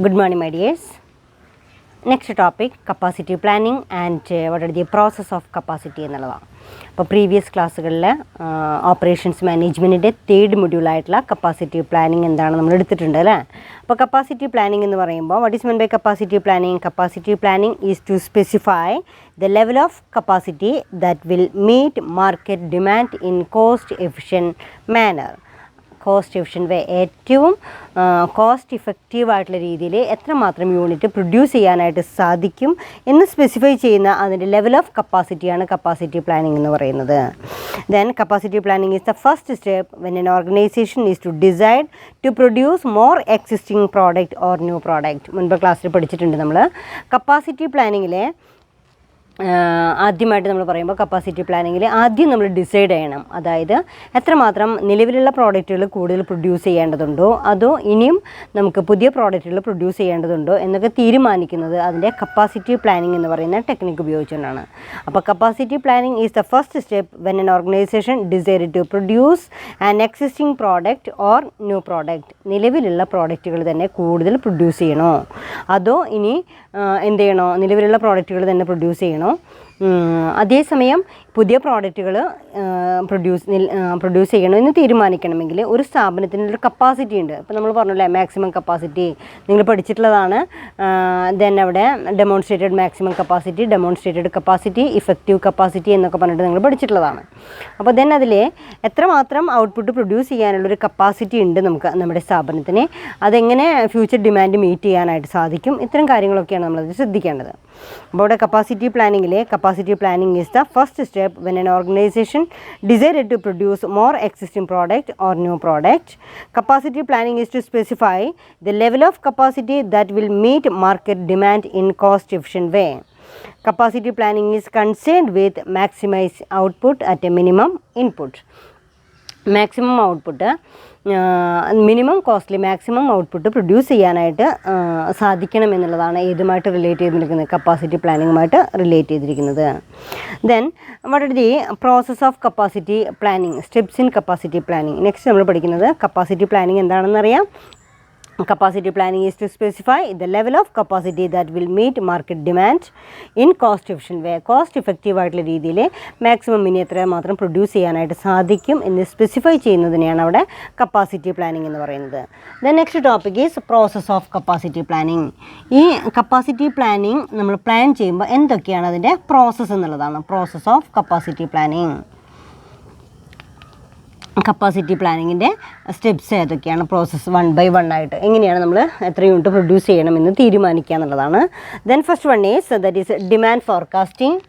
Good morning, my dears. Next topic, capacity planning and what are the process of capacity എന്നുള്ളതാണ്. അപ്പോൾ previous ക്ലാസ്സുകളിൽ operations മാനേജ്മെൻറ്റിൻ്റെ third മൊഡ്യൂളായിട്ടുള്ള capacity planning എന്താണ് നമ്മൾ എടുത്തിട്ടുണ്ട് അല്ലേ. അപ്പോൾ കപ്പാസിറ്റി പ്ലാനിങ് എന്ന് പറയുമ്പോൾ what is mean by capacity planning? Capacity planning is to specify the level of capacity that will meet market demand in cost efficient manner. Cost efficient way, ഏറ്റവും cost effective ആയിട്ടുള്ള രീതിയിൽ എത്രമാത്രം unit produce ചെയ്യാനായിട്ട് സാധിക്കും എന്ന് specify ചെയ്യുന്ന അതിൻ്റെ level of കപ്പാസിറ്റിയാണ് കപ്പാസിറ്റി പ്ലാനിങ് എന്ന് പറയുന്നത്. Then capacity planning is the first step when an organisation is to decide to produce more existing product or new product. മുൻപ് ക്ലാസ്സിൽ പഠിച്ചിട്ടുണ്ട് നമ്മൾ. കപ്പാസിറ്റി പ്ലാനിങ്ങിലെ ആദ്യമായിട്ട് നമ്മൾ പറയുമ്പോൾ കപ്പാസിറ്റി പ്ലാനിങ്ങിൽ ആദ്യം നമ്മൾ ഡിസൈഡ് ചെയ്യണം, അതായത് എത്രമാത്രം നിലവിലുള്ള പ്രോഡക്റ്റുകൾ കൂടുതൽ പ്രൊഡ്യൂസ് ചെയ്യേണ്ടതുണ്ടോ അതോ ഇനിയും നമുക്ക് പുതിയ പ്രോഡക്റ്റുകൾ പ്രൊഡ്യൂസ് ചെയ്യേണ്ടതുണ്ടോ എന്നൊക്കെ തീരുമാനിക്കുന്നത് അതിൻ്റെ കപ്പാസിറ്റി പ്ലാനിങ് എന്ന് പറയുന്ന ടെക്നിക്ക് ഉപയോഗിച്ചുകൊണ്ടാണ്. അപ്പോൾ capacity planning is the first step when an organisation decide to produce an existing product or new product. നിലവിലുള്ള പ്രോഡക്റ്റുകൾ തന്നെ കൂടുതൽ പ്രൊഡ്യൂസ് ചെയ്യണോ അതോ ഇനി എന്ത് ചെയ്യണോ, നിലവിലുള്ള പ്രോഡക്റ്റുകൾ തന്നെ പ്രൊഡ്യൂസ് ചെയ്യണോ, അതേസമയം പുതിയ പ്രോഡക്റ്റുകൾ പ്രൊഡ്യൂസ് ചെയ്യണമെന്ന് തീരുമാനിക്കണമെങ്കിൽ ഒരു സ്ഥാപനത്തിനൊരു കപ്പാസിറ്റി ഉണ്ട്. ഇപ്പോൾ നമ്മൾ പറഞ്ഞല്ലേ മാക്സിമം കപ്പാസിറ്റി നിങ്ങൾ പഠിച്ചിട്ടുള്ളതാണ്. ദെൻ അവിടെ demonstrated maximum capacity, demonstrated capacity, effective capacity എന്നൊക്കെ പറഞ്ഞിട്ട് നിങ്ങൾ പഠിച്ചിട്ടുള്ളതാണ്. അപ്പോൾ ദെൻ അതിൽ എത്രമാത്രം ഔട്ട്പുട്ട് പ്രൊഡ്യൂസ് ചെയ്യാനുള്ളൊരു കപ്പാസിറ്റി ഉണ്ട് നമുക്ക് നമ്മുടെ സ്ഥാപനത്തിന്, അതെങ്ങനെ ഫ്യൂച്ചർ ഡിമാൻഡ് മീറ്റ് ചെയ്യാനായിട്ട് സാധിക്കും, ഇത്തരം കാര്യങ്ങളൊക്കെയാണ് നമ്മളത് ശ്രദ്ധിക്കേണ്ടത്. അപ്പോൾ അവിടെ capacity planning is the first step when an organization decided to produce more existing product or new product. Capacity planning is to specify the level of capacity that will meet market demand in cost efficient way. Capacity planning is concerned with maximize output at a minimum input. Maximum output minimum costly maximum output produce ചെയ്യാനായിട്ട് സാധിക്കണം എന്നുള്ളതാണ് ഏതുമായിട്ട് relate ചെയ്തിരിക്കുന്നത്, capacity പ്ലാനിങ്ങുമായിട്ട് relate ചെയ്തിരിക്കുന്നത്. Then what are the process of capacity planning, steps in capacity planning. Next നമ്മൾ പഠിക്കുന്നത് capacity planning എന്താണെന്നറിയാം. Capacity planning is to specify the level of capacity that will meet market demand in cost efficient way. Cost effective ആയിട്ടുള്ള രീതിയിൽ maximum ഇനി എത്ര മാത്രം produce ചെയ്യാനായിട്ട് സാധിക്കും എന്ന് സ്പെസിഫൈ ചെയ്യുന്നതിനെയാണ് അവിടെ കപ്പാസിറ്റി പ്ലാനിങ് എന്ന് പറയുന്നത്. Then next topic is process of capacity planning. ഈ കപ്പാസിറ്റി പ്ലാനിങ് നമ്മൾ പ്ലാൻ ചെയ്യുമ്പോൾ എന്തൊക്കെയാണ് അതിൻ്റെ പ്രോസസ്സ് എന്നുള്ളതാണ്. Process of capacity planning, capacity പ്ലാനിങ്ങിൻ്റെ സ്റ്റെപ്സ് ഏതൊക്കെയാണ്, പ്രോസസ്സ് 1 by 1 ആയിട്ട് എങ്ങനെയാണ് നമ്മൾ എത്ര യൂണിറ്റ് പ്രൊഡ്യൂസ് ചെയ്യണമെന്ന് തീരുമാനിക്കുക എന്നുള്ളതാണ്. Then first one is that is demand forecasting.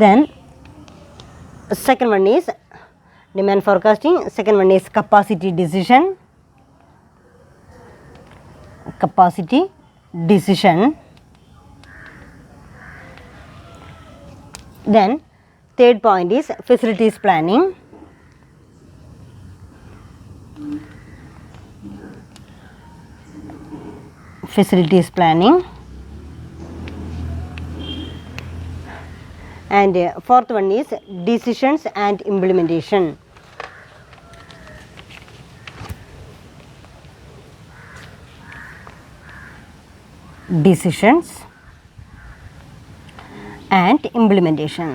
Then second one is demand forecasting. Second one is capacity decision. Then third point is facilities planning. And fourth one is decisions and implementation. Decisions and implementation.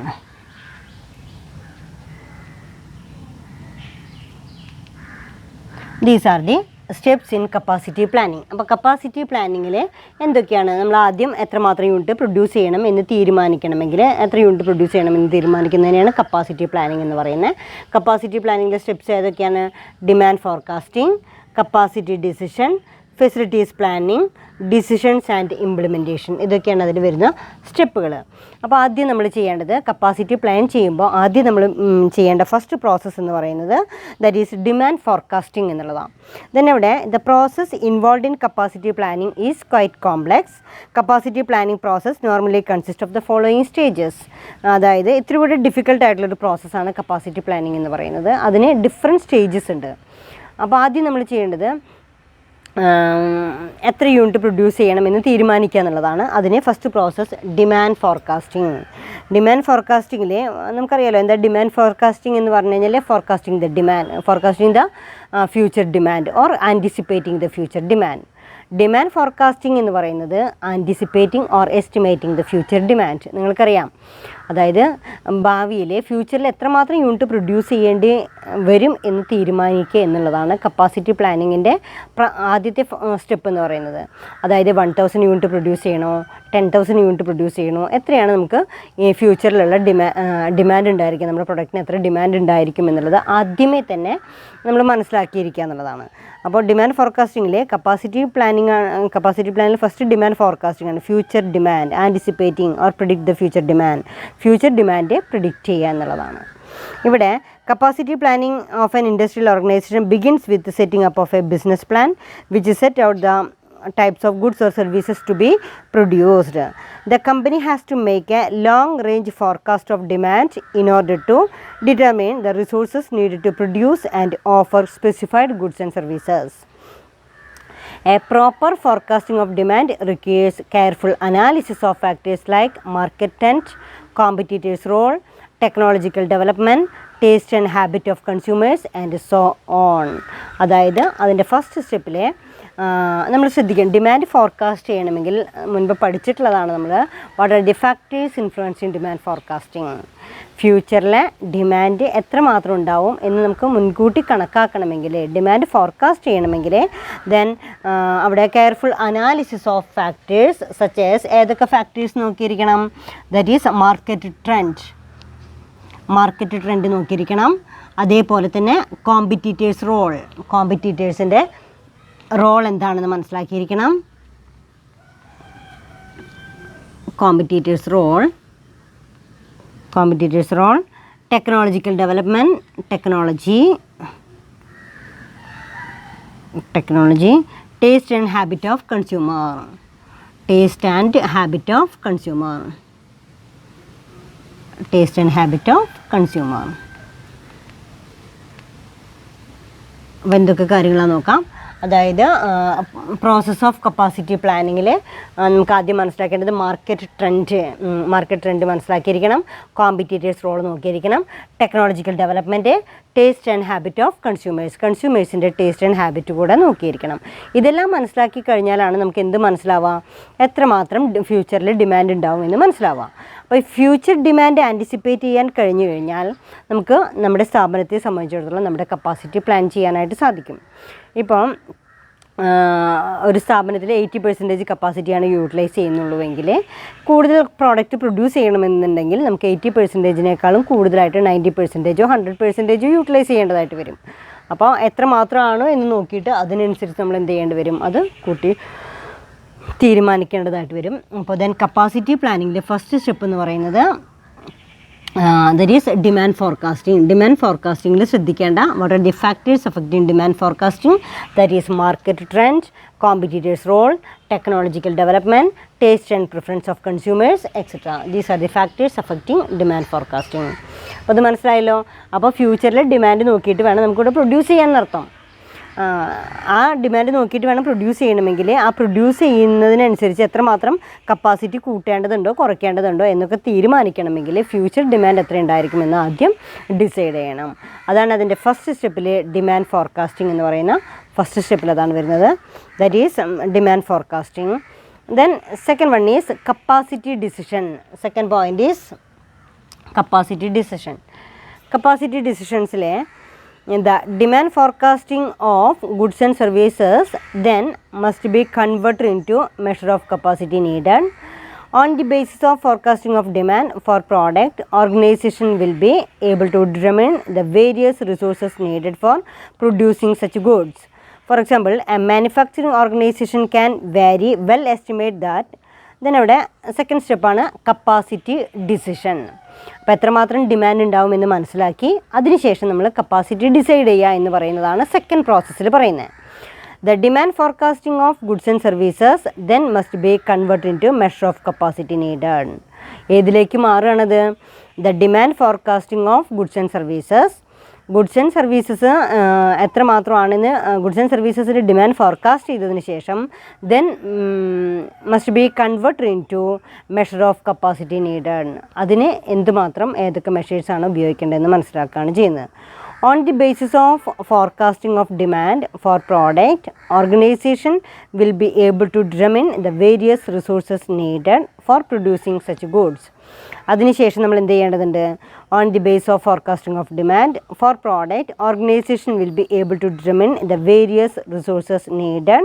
These are the steps in capacity planning. അപ്പോൾ capacity പ്ലാനിങ്ങിൽ എന്തൊക്കെയാണ്, നമ്മൾ ആദ്യം എത്രമാത്രം unit produce ചെയ്യണം എന്ന് തീരുമാനിക്കണമെങ്കിൽ എത്ര unit produce ചെയ്യണം എന്ന് തീരുമാനിക്കുന്നതിനെയാണ് കപ്പാസിറ്റി പ്ലാനിങ് എന്ന് പറയുന്നത്. കപ്പാസിറ്റി പ്ലാനിങ്ങിൻ്റെ സ്റ്റെപ്സ് ഏതൊക്കെയാണ്? Demand forecasting, capacity decision, facilities planning, decisions and implementation. ഇതൊക്കെയാണ് അതിൽ വരുന്ന സ്റ്റെപ്പുകൾ. അപ്പോൾ ആദ്യം നമ്മൾ ചെയ്യേണ്ടത് കപ്പാസിറ്റി പ്ലാൻ ചെയ്യുമ്പോൾ ആദ്യം നമ്മൾ ചെയ്യേണ്ട ഫസ്റ്റ് പ്രോസസ്സ് എന്ന് പറയുന്നത് ദാറ്റ് ഈസ് ഡിമാൻഡ് ഫോർകാസ്റ്റിംഗ് എന്നുള്ളതാണ്. ദെൻ അവിടെ the process involve in capacity planning is quite complex. Capacity planning process normally consist of the following stages. അതായത് ഇത്തിരി കൂടി ഡിഫിക്കൽട്ട് ആയിട്ടുള്ളൊരു പ്രോസസ്സാണ് കപ്പാസിറ്റി പ്ലാനിങ് എന്ന് പറയുന്നത്. അതിന് ഡിഫറെൻറ്റ് സ്റ്റേജസ് ഉണ്ട്. അപ്പോൾ ആദ്യം നമ്മൾ ചെയ്യേണ്ടത് എത്ര യൂണിറ്റ് പ്രൊഡ്യൂസ് ചെയ്യണമെന്ന് തീരുമാനിക്കുക എന്നുള്ളതാണ്. അതിന് first process demand forecasting. Demand ഫോർകാസ്റ്റിങ്ങിൽ നമുക്കറിയാലോ എന്താ ഡിമാൻഡ് ഫോർകാസ്റ്റിംഗ് എന്ന് പറഞ്ഞു കഴിഞ്ഞാൽ forecasting the future demand or anticipating the future demand. Demand forecasting എന്ന് പറയുന്നത് anticipating or estimating the future demand. നിങ്ങൾക്കറിയാം, അതായത് ഭാവിയിൽ ഫ്യൂച്ചറിൽ എത്രമാത്രം യൂണിറ്റ് പ്രൊഡ്യൂസ് ചെയ്യേണ്ടി വരും എന്ന് തീരുമാനിക്കുക എന്നുള്ളതാണ് കപ്പാസിറ്റി പ്ലാനിങ്ങിൻ്റെ ആദ്യത്തെ സ്റ്റെപ്പ് എന്ന് പറയുന്നത്. അതായത് 1000 യൂണിറ്റ് പ്രൊഡ്യൂസ് ചെയ്യണോ, 10,000 യൂണിറ്റ് പ്രൊഡ്യൂസ് ചെയ്യണോ, എത്രയാണ് നമുക്ക് ഈ ഫ്യൂച്ചറിലുള്ള ഡിമാൻഡ് ഉണ്ടായിരിക്കും, നമ്മുടെ പ്രൊഡക്റ്റിന് എത്ര ഡിമാൻഡ് ഉണ്ടായിരിക്കും എന്നുള്ളത് ആദ്യമേ തന്നെ നമ്മൾ മനസ്സിലാക്കിയിരിക്കുക എന്നുള്ളതാണ്. അപ്പോൾ ഡിമാൻഡ് ഫോർകാസ്റ്റിങ്ങിൽ കപ്പാസിറ്റി പ്ലാനിങ്ങിൽ ഫസ്റ്റ് ഡിമാൻഡ് ഫോർകാസ്റ്റിംഗ് ആണ്. Future demand anticipating or predict the future demand. Future demand predict ചെയ്യുക എന്നുള്ളതാണ്. ഇവിടെ capacity planning of an industrial organisation begins with setting up of a business plan which set out the types of goods or services to be produced. The company has to make a long range forecast of demand in order to determine the resources needed to produce and offer specified goods and services. A proper forecasting of demand requires careful analysis of factors like market trend, competitors' role, technological development, taste and habit of consumers and so on. അതായത് അതിൻ്റെ first സ്റ്റെപ്പിൽ നമ്മൾ ശ്രദ്ധിക്കണം, demand forecast ചെയ്യണമെങ്കിൽ മുൻപ് പഠിച്ചിട്ടുള്ളതാണ് നമ്മൾ. What are the factors influencing demand forecasting. ഫ്യൂച്ചറിലെ ഡിമാൻഡ് എത്രമാത്രം ഉണ്ടാവും എന്ന് നമുക്ക് മുൻകൂട്ടി കണക്കാക്കണമെങ്കിൽ, ഡിമാൻഡ് ഫോർകാസ്റ്റ് ചെയ്യണമെങ്കിൽ ദെൻ അവിടെ careful analysis of factors such as ഏതൊക്കെ ഫാക്ടേഴ്സ് നോക്കിയിരിക്കണം? ദാറ്റ് ഈസ് മാർക്കറ്റ് ട്രെൻഡ് നോക്കിയിരിക്കണം. അതേപോലെ തന്നെ കോമ്പറ്റീറ്റേഴ്സിൻ്റെ റോൾ എന്താണെന്ന് മനസ്സിലാക്കിയിരിക്കണം. Competitors role, technological development, technology, taste and habit of consumer. അപ്പോൾ എന്തൊക്കെ കാര്യങ്ങളാണ് നോക്കാം. അതായത് പ്രോസസ് ഓഫ് കപ്പാസിറ്റി പ്ലാനിങ്ങിൽ നമുക്ക് ആദ്യം മനസ്സിലാക്കേണ്ടത് മാർക്കറ്റ് ട്രെൻഡ് മനസ്സിലാക്കിയിരിക്കണം, കോമ്പറ്റീറ്റേഴ്സ് റോൾ നോക്കിയിരിക്കണം, technological development, taste and habit of കൺസ്യൂമേഴ്സിൻ്റെ ടേസ്റ്റ് ആൻഡ് ഹാബിറ്റ് കൂടെ നോക്കിയിരിക്കണം. ഇതെല്ലാം മനസ്സിലാക്കി കഴിഞ്ഞാലാണ് നമുക്ക് എന്ത് മനസ്സിലാവുക, എത്രമാത്രം ഫ്യൂച്ചറിൽ ഡിമാൻഡ് ഉണ്ടാവും എന്ന് മനസ്സിലാവുക. അപ്പോൾ ഫ്യൂച്ചർ ഡിമാൻഡ് ആൻറ്റിസിപ്പേറ്റ് ചെയ്യാൻ കഴിഞ്ഞു കഴിഞ്ഞാൽ നമുക്ക് നമ്മുടെ സ്ഥാപനത്തെ സംബന്ധിച്ചിടത്തോളം നമ്മുടെ കപ്പാസിറ്റി പ്ലാൻ ചെയ്യാനായിട്ട് സാധിക്കും. ഇപ്പം ഒരു സ്ഥാപനത്തിൽ 80% കപ്പാസിറ്റിയാണ് യൂട്ടിലൈസ് ചെയ്യുന്നുള്ളൂവെങ്കിൽ കൂടുതൽ പ്രോഡക്റ്റ് പ്രൊഡ്യൂസ് ചെയ്യണമെന്നുണ്ടെങ്കിൽ നമുക്ക് 80%-നേക്കാളും കൂടുതലായിട്ട് 90%-ഓ 100%-ഓ യൂട്ടിലൈസ് ചെയ്യേണ്ടതായിട്ട് വരും. അപ്പോൾ എത്രമാത്രമാണോ എന്ന് നോക്കിയിട്ട് അതിനനുസരിച്ച് നമ്മൾ എന്ത് ചെയ്യേണ്ടി വരും, അത് കൂട്ടി തീരുമാനിക്കേണ്ടതായിട്ട് വരും. അപ്പോൾ ദെൻ കപ്പാസിറ്റി പ്ലാനിങ്ങിൻ്റെ ഫസ്റ്റ് സ്റ്റെപ്പ് എന്ന് പറയുന്നത് ദറ്റ് ഈസ് ഡിമാൻഡ് ഫോർകാസ്റ്റിംഗിൽ ശ്രദ്ധിക്കേണ്ട what are the factors affecting demand forecasting. That is market trend, competitors role, technological development, taste and preference of consumers etcetera. These are the factors affecting demand forecasting. അപ്പോൾ അത് മനസ്സിലായല്ലോ. അപ്പോൾ ഫ്യൂച്ചറിൽ demand നോക്കിയിട്ട് വേണം നമുക്കിവിടെ പ്രൊഡ്യൂസ് ചെയ്യാൻ നടത്താം. ആ ഡിമാൻഡ് നോക്കിയിട്ട് വേണം പ്രൊഡ്യൂസ് ചെയ്യണമെങ്കിൽ ആ പ്രൊഡ്യൂസ് ചെയ്യുന്നതിനനുസരിച്ച് എത്രമാത്രം കപ്പാസിറ്റി കൂട്ടേണ്ടതുണ്ടോ കുറയ്ക്കേണ്ടതുണ്ടോ എന്നൊക്കെ തീരുമാനിക്കണമെങ്കിൽ ഫ്യൂച്ചർ ഡിമാൻഡ് എത്ര ഉണ്ടായിരിക്കുമെന്ന് ആദ്യം ഡിസൈഡ് ചെയ്യണം. അതാണ് അതിൻ്റെ ഫസ്റ്റ് സ്റ്റെപ്പിൽ ഡിമാൻഡ് ഫോർകാസ്റ്റിംഗ് എന്ന് പറയുന്ന ഫസ്റ്റ് സ്റ്റെപ്പിൽ അതാണ് വരുന്നത്. That is demand forecasting. Then second one is capacity decision. Second point is capacity ഡിസിഷൻസിലെ the demand forecasting of goods and services then must be converted into measure of capacity needed. On the basis of forecasting of demand for product, organization will be able to determine the various resources needed for producing such goods. For example, a manufacturing organization can very well estimate that. Then അവിടെ second സ്റ്റെപ്പാണ് capacity decision. അപ്പോൾ എത്രമാത്രം demand ഉണ്ടാവുമെന്ന് മനസ്സിലാക്കി അതിനുശേഷം നമ്മൾ capacity decide ചെയ്യുക എന്ന് പറയുന്നതാണ് സെക്കൻഡ് പ്രോസസ്സിൽ പറയുന്നത്. The demand forecasting of goods and services then must be convert into measure of capacity needed. ഏതിലേക്ക് മാറുകയാണത്? The demand forecasting of goods and services goods and services എത്രമാത്രമാണെന്ന് ഗുഡ്സ് ആൻഡ് സർവീസസിൻ്റെ demand forecast ചെയ്തതിന് ശേഷം then must be converted into measure of capacity needed. അതിന് എന്തുമാത്രം ഏതൊക്കെ മെഷേഴ്സാണ് ഉപയോഗിക്കേണ്ടതെന്ന് മനസ്സിലാക്കുകയാണ് ചെയ്യുന്നത്. On the basis of forecasting of demand for product, organization will be able to determine the various resources needed for producing such goods. അതിനുശേഷം നമ്മൾ എന്ത് ചെയ്യേണ്ടതുണ്ട്? On the basis of forecasting of demand for product, organization will be able to determine the various resources needed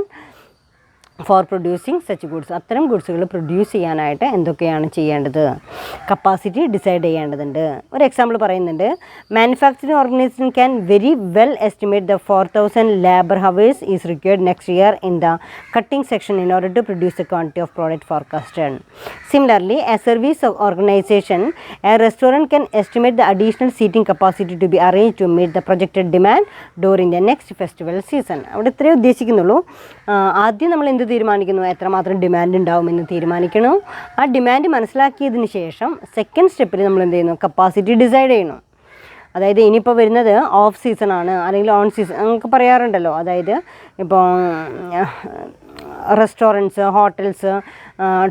four producing such goods. അത്തരം ഗുഡ്സുകൾ produce ചെയ്യാനായിട്ട് എന്തൊക്കെയാണ് ചെയ്യേണ്ടത്? Capacity decide ചെയ്യേണ്ടതുണ്ട്. ഒരു എക്സാമ്പിൾ പറയുന്നുണ്ട്. Manufacturing organisation can very well estimate the 4000 labour hours is required next year in the cutting section in order to produce the quantity of product forecasted. Similarly a service organisation a restaurant can estimate the additional seating capacity to be arrange to meet the projected demand during the next festival season. അവിടെ ഇത്രയേ ഉദ്ദേശിക്കുന്നുള്ളൂ. ആദ്യം നമ്മൾ എന്ത് തീരുമാനിക്കുന്നു? എത്രമാത്രം demand ഉണ്ടാവുമെന്ന് തീരുമാനിക്കണം. ആ ഡിമാൻഡ് മനസ്സിലാക്കിയതിന് ശേഷം സെക്കൻഡ് സ്റ്റെപ്പിൽ നമ്മൾ എന്ത് ചെയ്യുന്നു? കപ്പാസിറ്റി ഡിസൈഡ് ചെയ്യണം. അതായത് ഇനിയിപ്പോൾ വരുന്നത് ഓഫ് സീസണാണ് അല്ലെങ്കിൽ ഓൺ സീസൺ നമുക്ക് പറയാറുണ്ടല്ലോ. അതായത് ഇപ്പോൾ റെസ്റ്റോറൻറ്റ്സ്, ഹോട്ടൽസ്,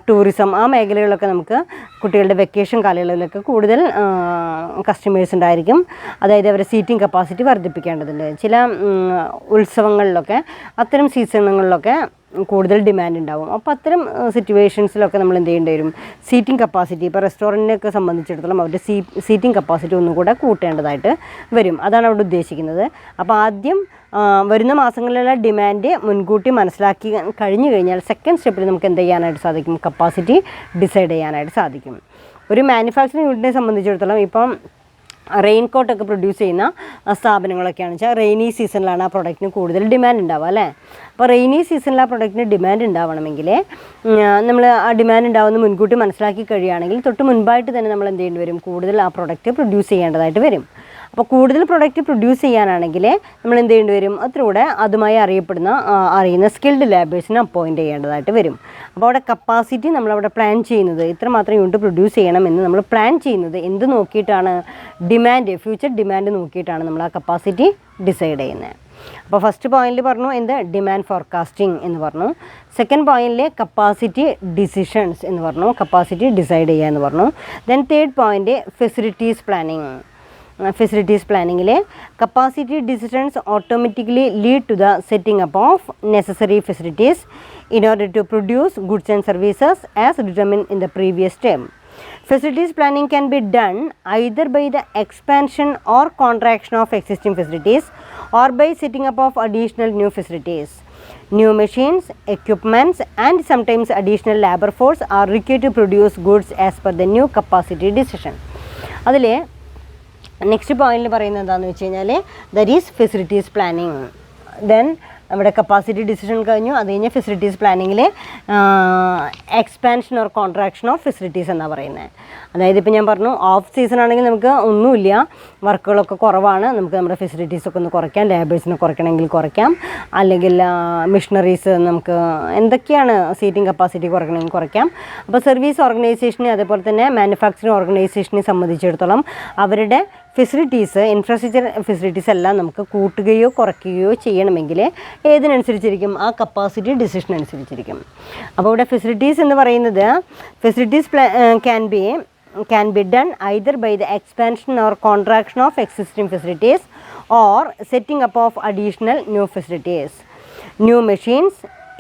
ടൂറിസം ആ മേഖലകളിലൊക്കെ നമുക്ക് കുട്ടികളുടെ വെക്കേഷൻ കാലയളവിലൊക്കെ കൂടുതൽ കസ്റ്റമേഴ്സ് ഉണ്ടായിരിക്കും. അതായത് അവരുടെ സീറ്റിംഗ് കപ്പാസിറ്റി വർദ്ധിപ്പിക്കേണ്ടതുണ്ട്. ചില ഉത്സവങ്ങളിലൊക്കെ അത്തരം സീസണുകളിലൊക്കെ കൂടുതൽ ഡിമാൻഡ് ഉണ്ടാവും. അപ്പോൾ അത്തരം സിറ്റുവേഷൻസിലൊക്കെ നമ്മൾ എന്ത് ചെയ്യേണ്ടി വരും? സീറ്റിംഗ് കപ്പാസിറ്റി ഇപ്പോൾ റെസ്റ്റോറൻറ്റിനൊക്കെ സംബന്ധിച്ചിടത്തോളം അവരുടെ സീറ്റിംഗ് കപ്പാസിറ്റി ഒന്നുകൂടെ കൂട്ടേണ്ടതായിട്ട് വരും. അതാണ് അവിടെ ഉദ്ദേശിക്കുന്നത്. അപ്പോൾ ആദ്യം വരുന്ന മാസങ്ങളിലുള്ള ഡിമാൻഡ് മുൻകൂട്ടി മനസ്സിലാക്കി കഴിഞ്ഞു കഴിഞ്ഞാൽ സെക്കൻഡ് സ്റ്റെപ്പിൽ നമുക്ക് എന്ത് ചെയ്യാനായിട്ട് സാധിക്കും? കപ്പാസിറ്റി ഡിസൈഡ് ചെയ്യാനായിട്ട് സാധിക്കും. ഒരു മാനുഫാക്ചറിങ് യൂണിറ്റിനെ സംബന്ധിച്ചിടത്തോളം ഇപ്പം റെയിൻ കോട്ടൊക്കെ പ്രൊഡ്യൂസ് ചെയ്യുന്ന സ്ഥാപനങ്ങളൊക്കെയാണെന്ന് വെച്ചാൽ റെയിനി സീസണിലാണ് ആ പ്രൊഡക്റ്റിന് കൂടുതൽ ഡിമാൻഡ് ഉണ്ടാവുക അല്ലേ. അപ്പോൾ റെയിനി സീസണിൽ ആ പ്രൊഡക്റ്റിന് ഡിമാൻഡ് ഉണ്ടാവണമെങ്കിൽ നമ്മൾ ആ ഡിമാൻഡ് ഉണ്ടാവുന്ന മുൻകൂട്ടി മനസ്സിലാക്കി കഴിയുകയാണെങ്കിൽ തൊട്ട് മുൻപായിട്ട് തന്നെ നമ്മൾ എന്ത് ചെയ്യേണ്ടി വരും? കൂടുതൽ ആ പ്രൊഡക്റ്റ് പ്രൊഡ്യൂസ് ചെയ്യേണ്ടതായിട്ട് വരും. അപ്പോൾ കൂടുതൽ പ്രൊഡക്റ്റ് പ്രൊഡ്യൂസ് ചെയ്യാനാണെങ്കിൽ നമ്മൾ എന്ത് ചെയ്യേണ്ടി വരും? അതിലൂടെ അതുമായി അറിയുന്ന സ്കിൽഡ് ലേബേഴ്സിനെ അപ്പോയിൻറ്റ് ചെയ്യേണ്ടതായിട്ട് വരും. അപ്പോൾ അവിടെ കപ്പാസിറ്റി നമ്മളവിടെ പ്ലാൻ ചെയ്യുന്നത് ഇത്രമാത്രം യൂണിറ്റ് പ്രൊഡ്യൂസ് ചെയ്യണമെന്ന് നമ്മൾ പ്ലാൻ ചെയ്യുന്നത് എന്ത് നോക്കിയിട്ടാണ്? ഡിമാൻഡ്, ഫ്യൂച്ചർ ഡിമാൻഡ് നോക്കിയിട്ടാണ് നമ്മൾ ആ കപ്പാസിറ്റി ഡിസൈഡ് ചെയ്യുന്നത്. അപ്പോൾ ഫസ്റ്റ് പോയിന്റിൽ പറഞ്ഞു എന്ത്? ഡിമാൻഡ് ഫോർകാസ്റ്റിംഗ് എന്ന് പറഞ്ഞു. സെക്കൻഡ് പോയിന്റിൽ കപ്പാസിറ്റി ഡിസിഷൻസ് എന്ന് പറഞ്ഞു, കപ്പാസിറ്റി ഡിസൈഡ് ചെയ്യുക എന്ന് പറഞ്ഞു. Then third point facilities planning. Facilities പ്ലാനിങ്ങിൽ capacity decisions automatically lead to the setting up of necessary facilities in order to produce goods and services as determined in the previous term. Facilities planning can be done either by the expansion or contraction of existing facilities or by setting up of additional new facilities. New machines, equipments and sometimes additional labor force are required to produce goods as per the new capacity decision. അതിൽ next പോയിന്റിൽ പറയുന്നത് എന്താണെന്ന് വെച്ച് കഴിഞ്ഞാൽ that is facilities planning. Then നമ്മുടെ capacity decision കഴിഞ്ഞു. അത് കഴിഞ്ഞ് ഫെസിലിറ്റീസ് പ്ലാനിങ്ങിൽ expansion or contraction of facilities എന്നാണ് പറയുന്നത്. അതായത് ഇപ്പോൾ ഞാൻ പറഞ്ഞു ഓഫ് സീസൺ ആണെങ്കിൽ നമുക്ക് ഒന്നുമില്ല, വർക്കുകളൊക്കെ കുറവാണ്, നമുക്ക് നമ്മുടെ ഫെസിലിറ്റീസൊക്കെ ഒന്ന് കുറയ്ക്കാം, ലേബേഴ്സിനെ കുറയ്ക്കണമെങ്കിൽ കുറയ്ക്കാം, അല്ലെങ്കിൽ മിഷനറീസ് നമുക്ക് എന്തൊക്കെയാണ് സീറ്റിംഗ് കപ്പാസിറ്റി കുറയ്ക്കണമെങ്കിൽ കുറയ്ക്കാം. അപ്പോൾ സർവീസ് ഓർഗനൈസേഷനെ അതേപോലെ തന്നെ മാനുഫാക്ചറിങ് ഓർഗനൈസേഷനെ സംബന്ധിച്ചിടത്തോളം അവരുടെ ഫെസിലിറ്റീസ്, ഇൻഫ്രാസ്ട്രക്ചർ ഫെസിലിറ്റീസ് എല്ലാം നമുക്ക് കൂട്ടുകയോ കുറയ്ക്കുകയോ ചെയ്യണമെങ്കിൽ ഏതിനനുസരിച്ചിരിക്കും? ആ കപ്പാസിറ്റി ഡിസിഷൻ അനുസരിച്ചിരിക്കും. അപ്പോൾ ഇവിടെ ഫെസിലിറ്റീസ് എന്ന് പറയുന്നത് facilities can be done either by the expansion or contraction of existing facilities or setting up of additional new facilities. New machines,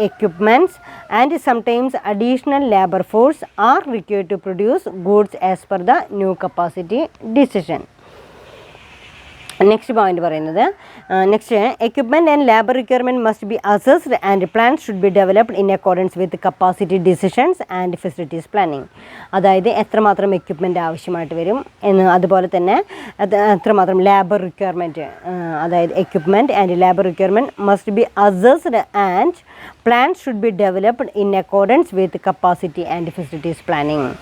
equipments and sometimes additional labor force are required to produce goods as per the new capacity decision. Next point പറയുന്നത് next equipment and labour requirement must be assessed and plans should be developed in accordance with capacity decisions and facilities planning. അതായത് എത്രമാത്രം equipment ആവശ്യമായിട്ട് വരും എന്ന്, അതുപോലെ തന്നെ എത്രമാത്രം labour requirement, അതായത് equipment and labour requirement must be assessed and plans should be developed in accordance with capacity and facilities planning.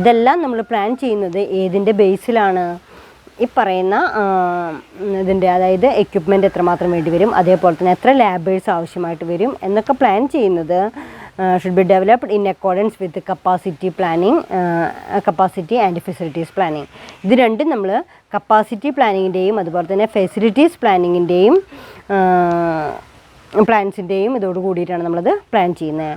അതെല്ലാം നമ്മൾ പ്ലാൻ ചെയ്യുന്നത് ഏതിൻ്റെ ബേസിലാണ്? ഈ പറയുന്ന ഇതിൻ്റെ, അതായത് എക്യുപ്മെൻറ്റ് എത്രമാത്രം വേണ്ടി വരും, അതേപോലെ തന്നെ എത്ര ലേബേഴ്സ് ആവശ്യമായിട്ട് വരും എന്നൊക്കെ പ്ലാൻ ചെയ്യുന്നത് should be developed in accordance with the capacity planning, capacity and facilities planning. ഇത് രണ്ടും നമ്മൾ കപ്പാസിറ്റി പ്ലാനിങ്ങിൻ്റെയും അതുപോലെ തന്നെ ഫെസിലിറ്റീസ് പ്ലാനിങ്ങിൻ്റെയും പ്ലാൻസിൻ്റെയും ഇതോട് കൂടിയിട്ടാണ് നമ്മളത് പ്ലാൻ ചെയ്യുന്നത്.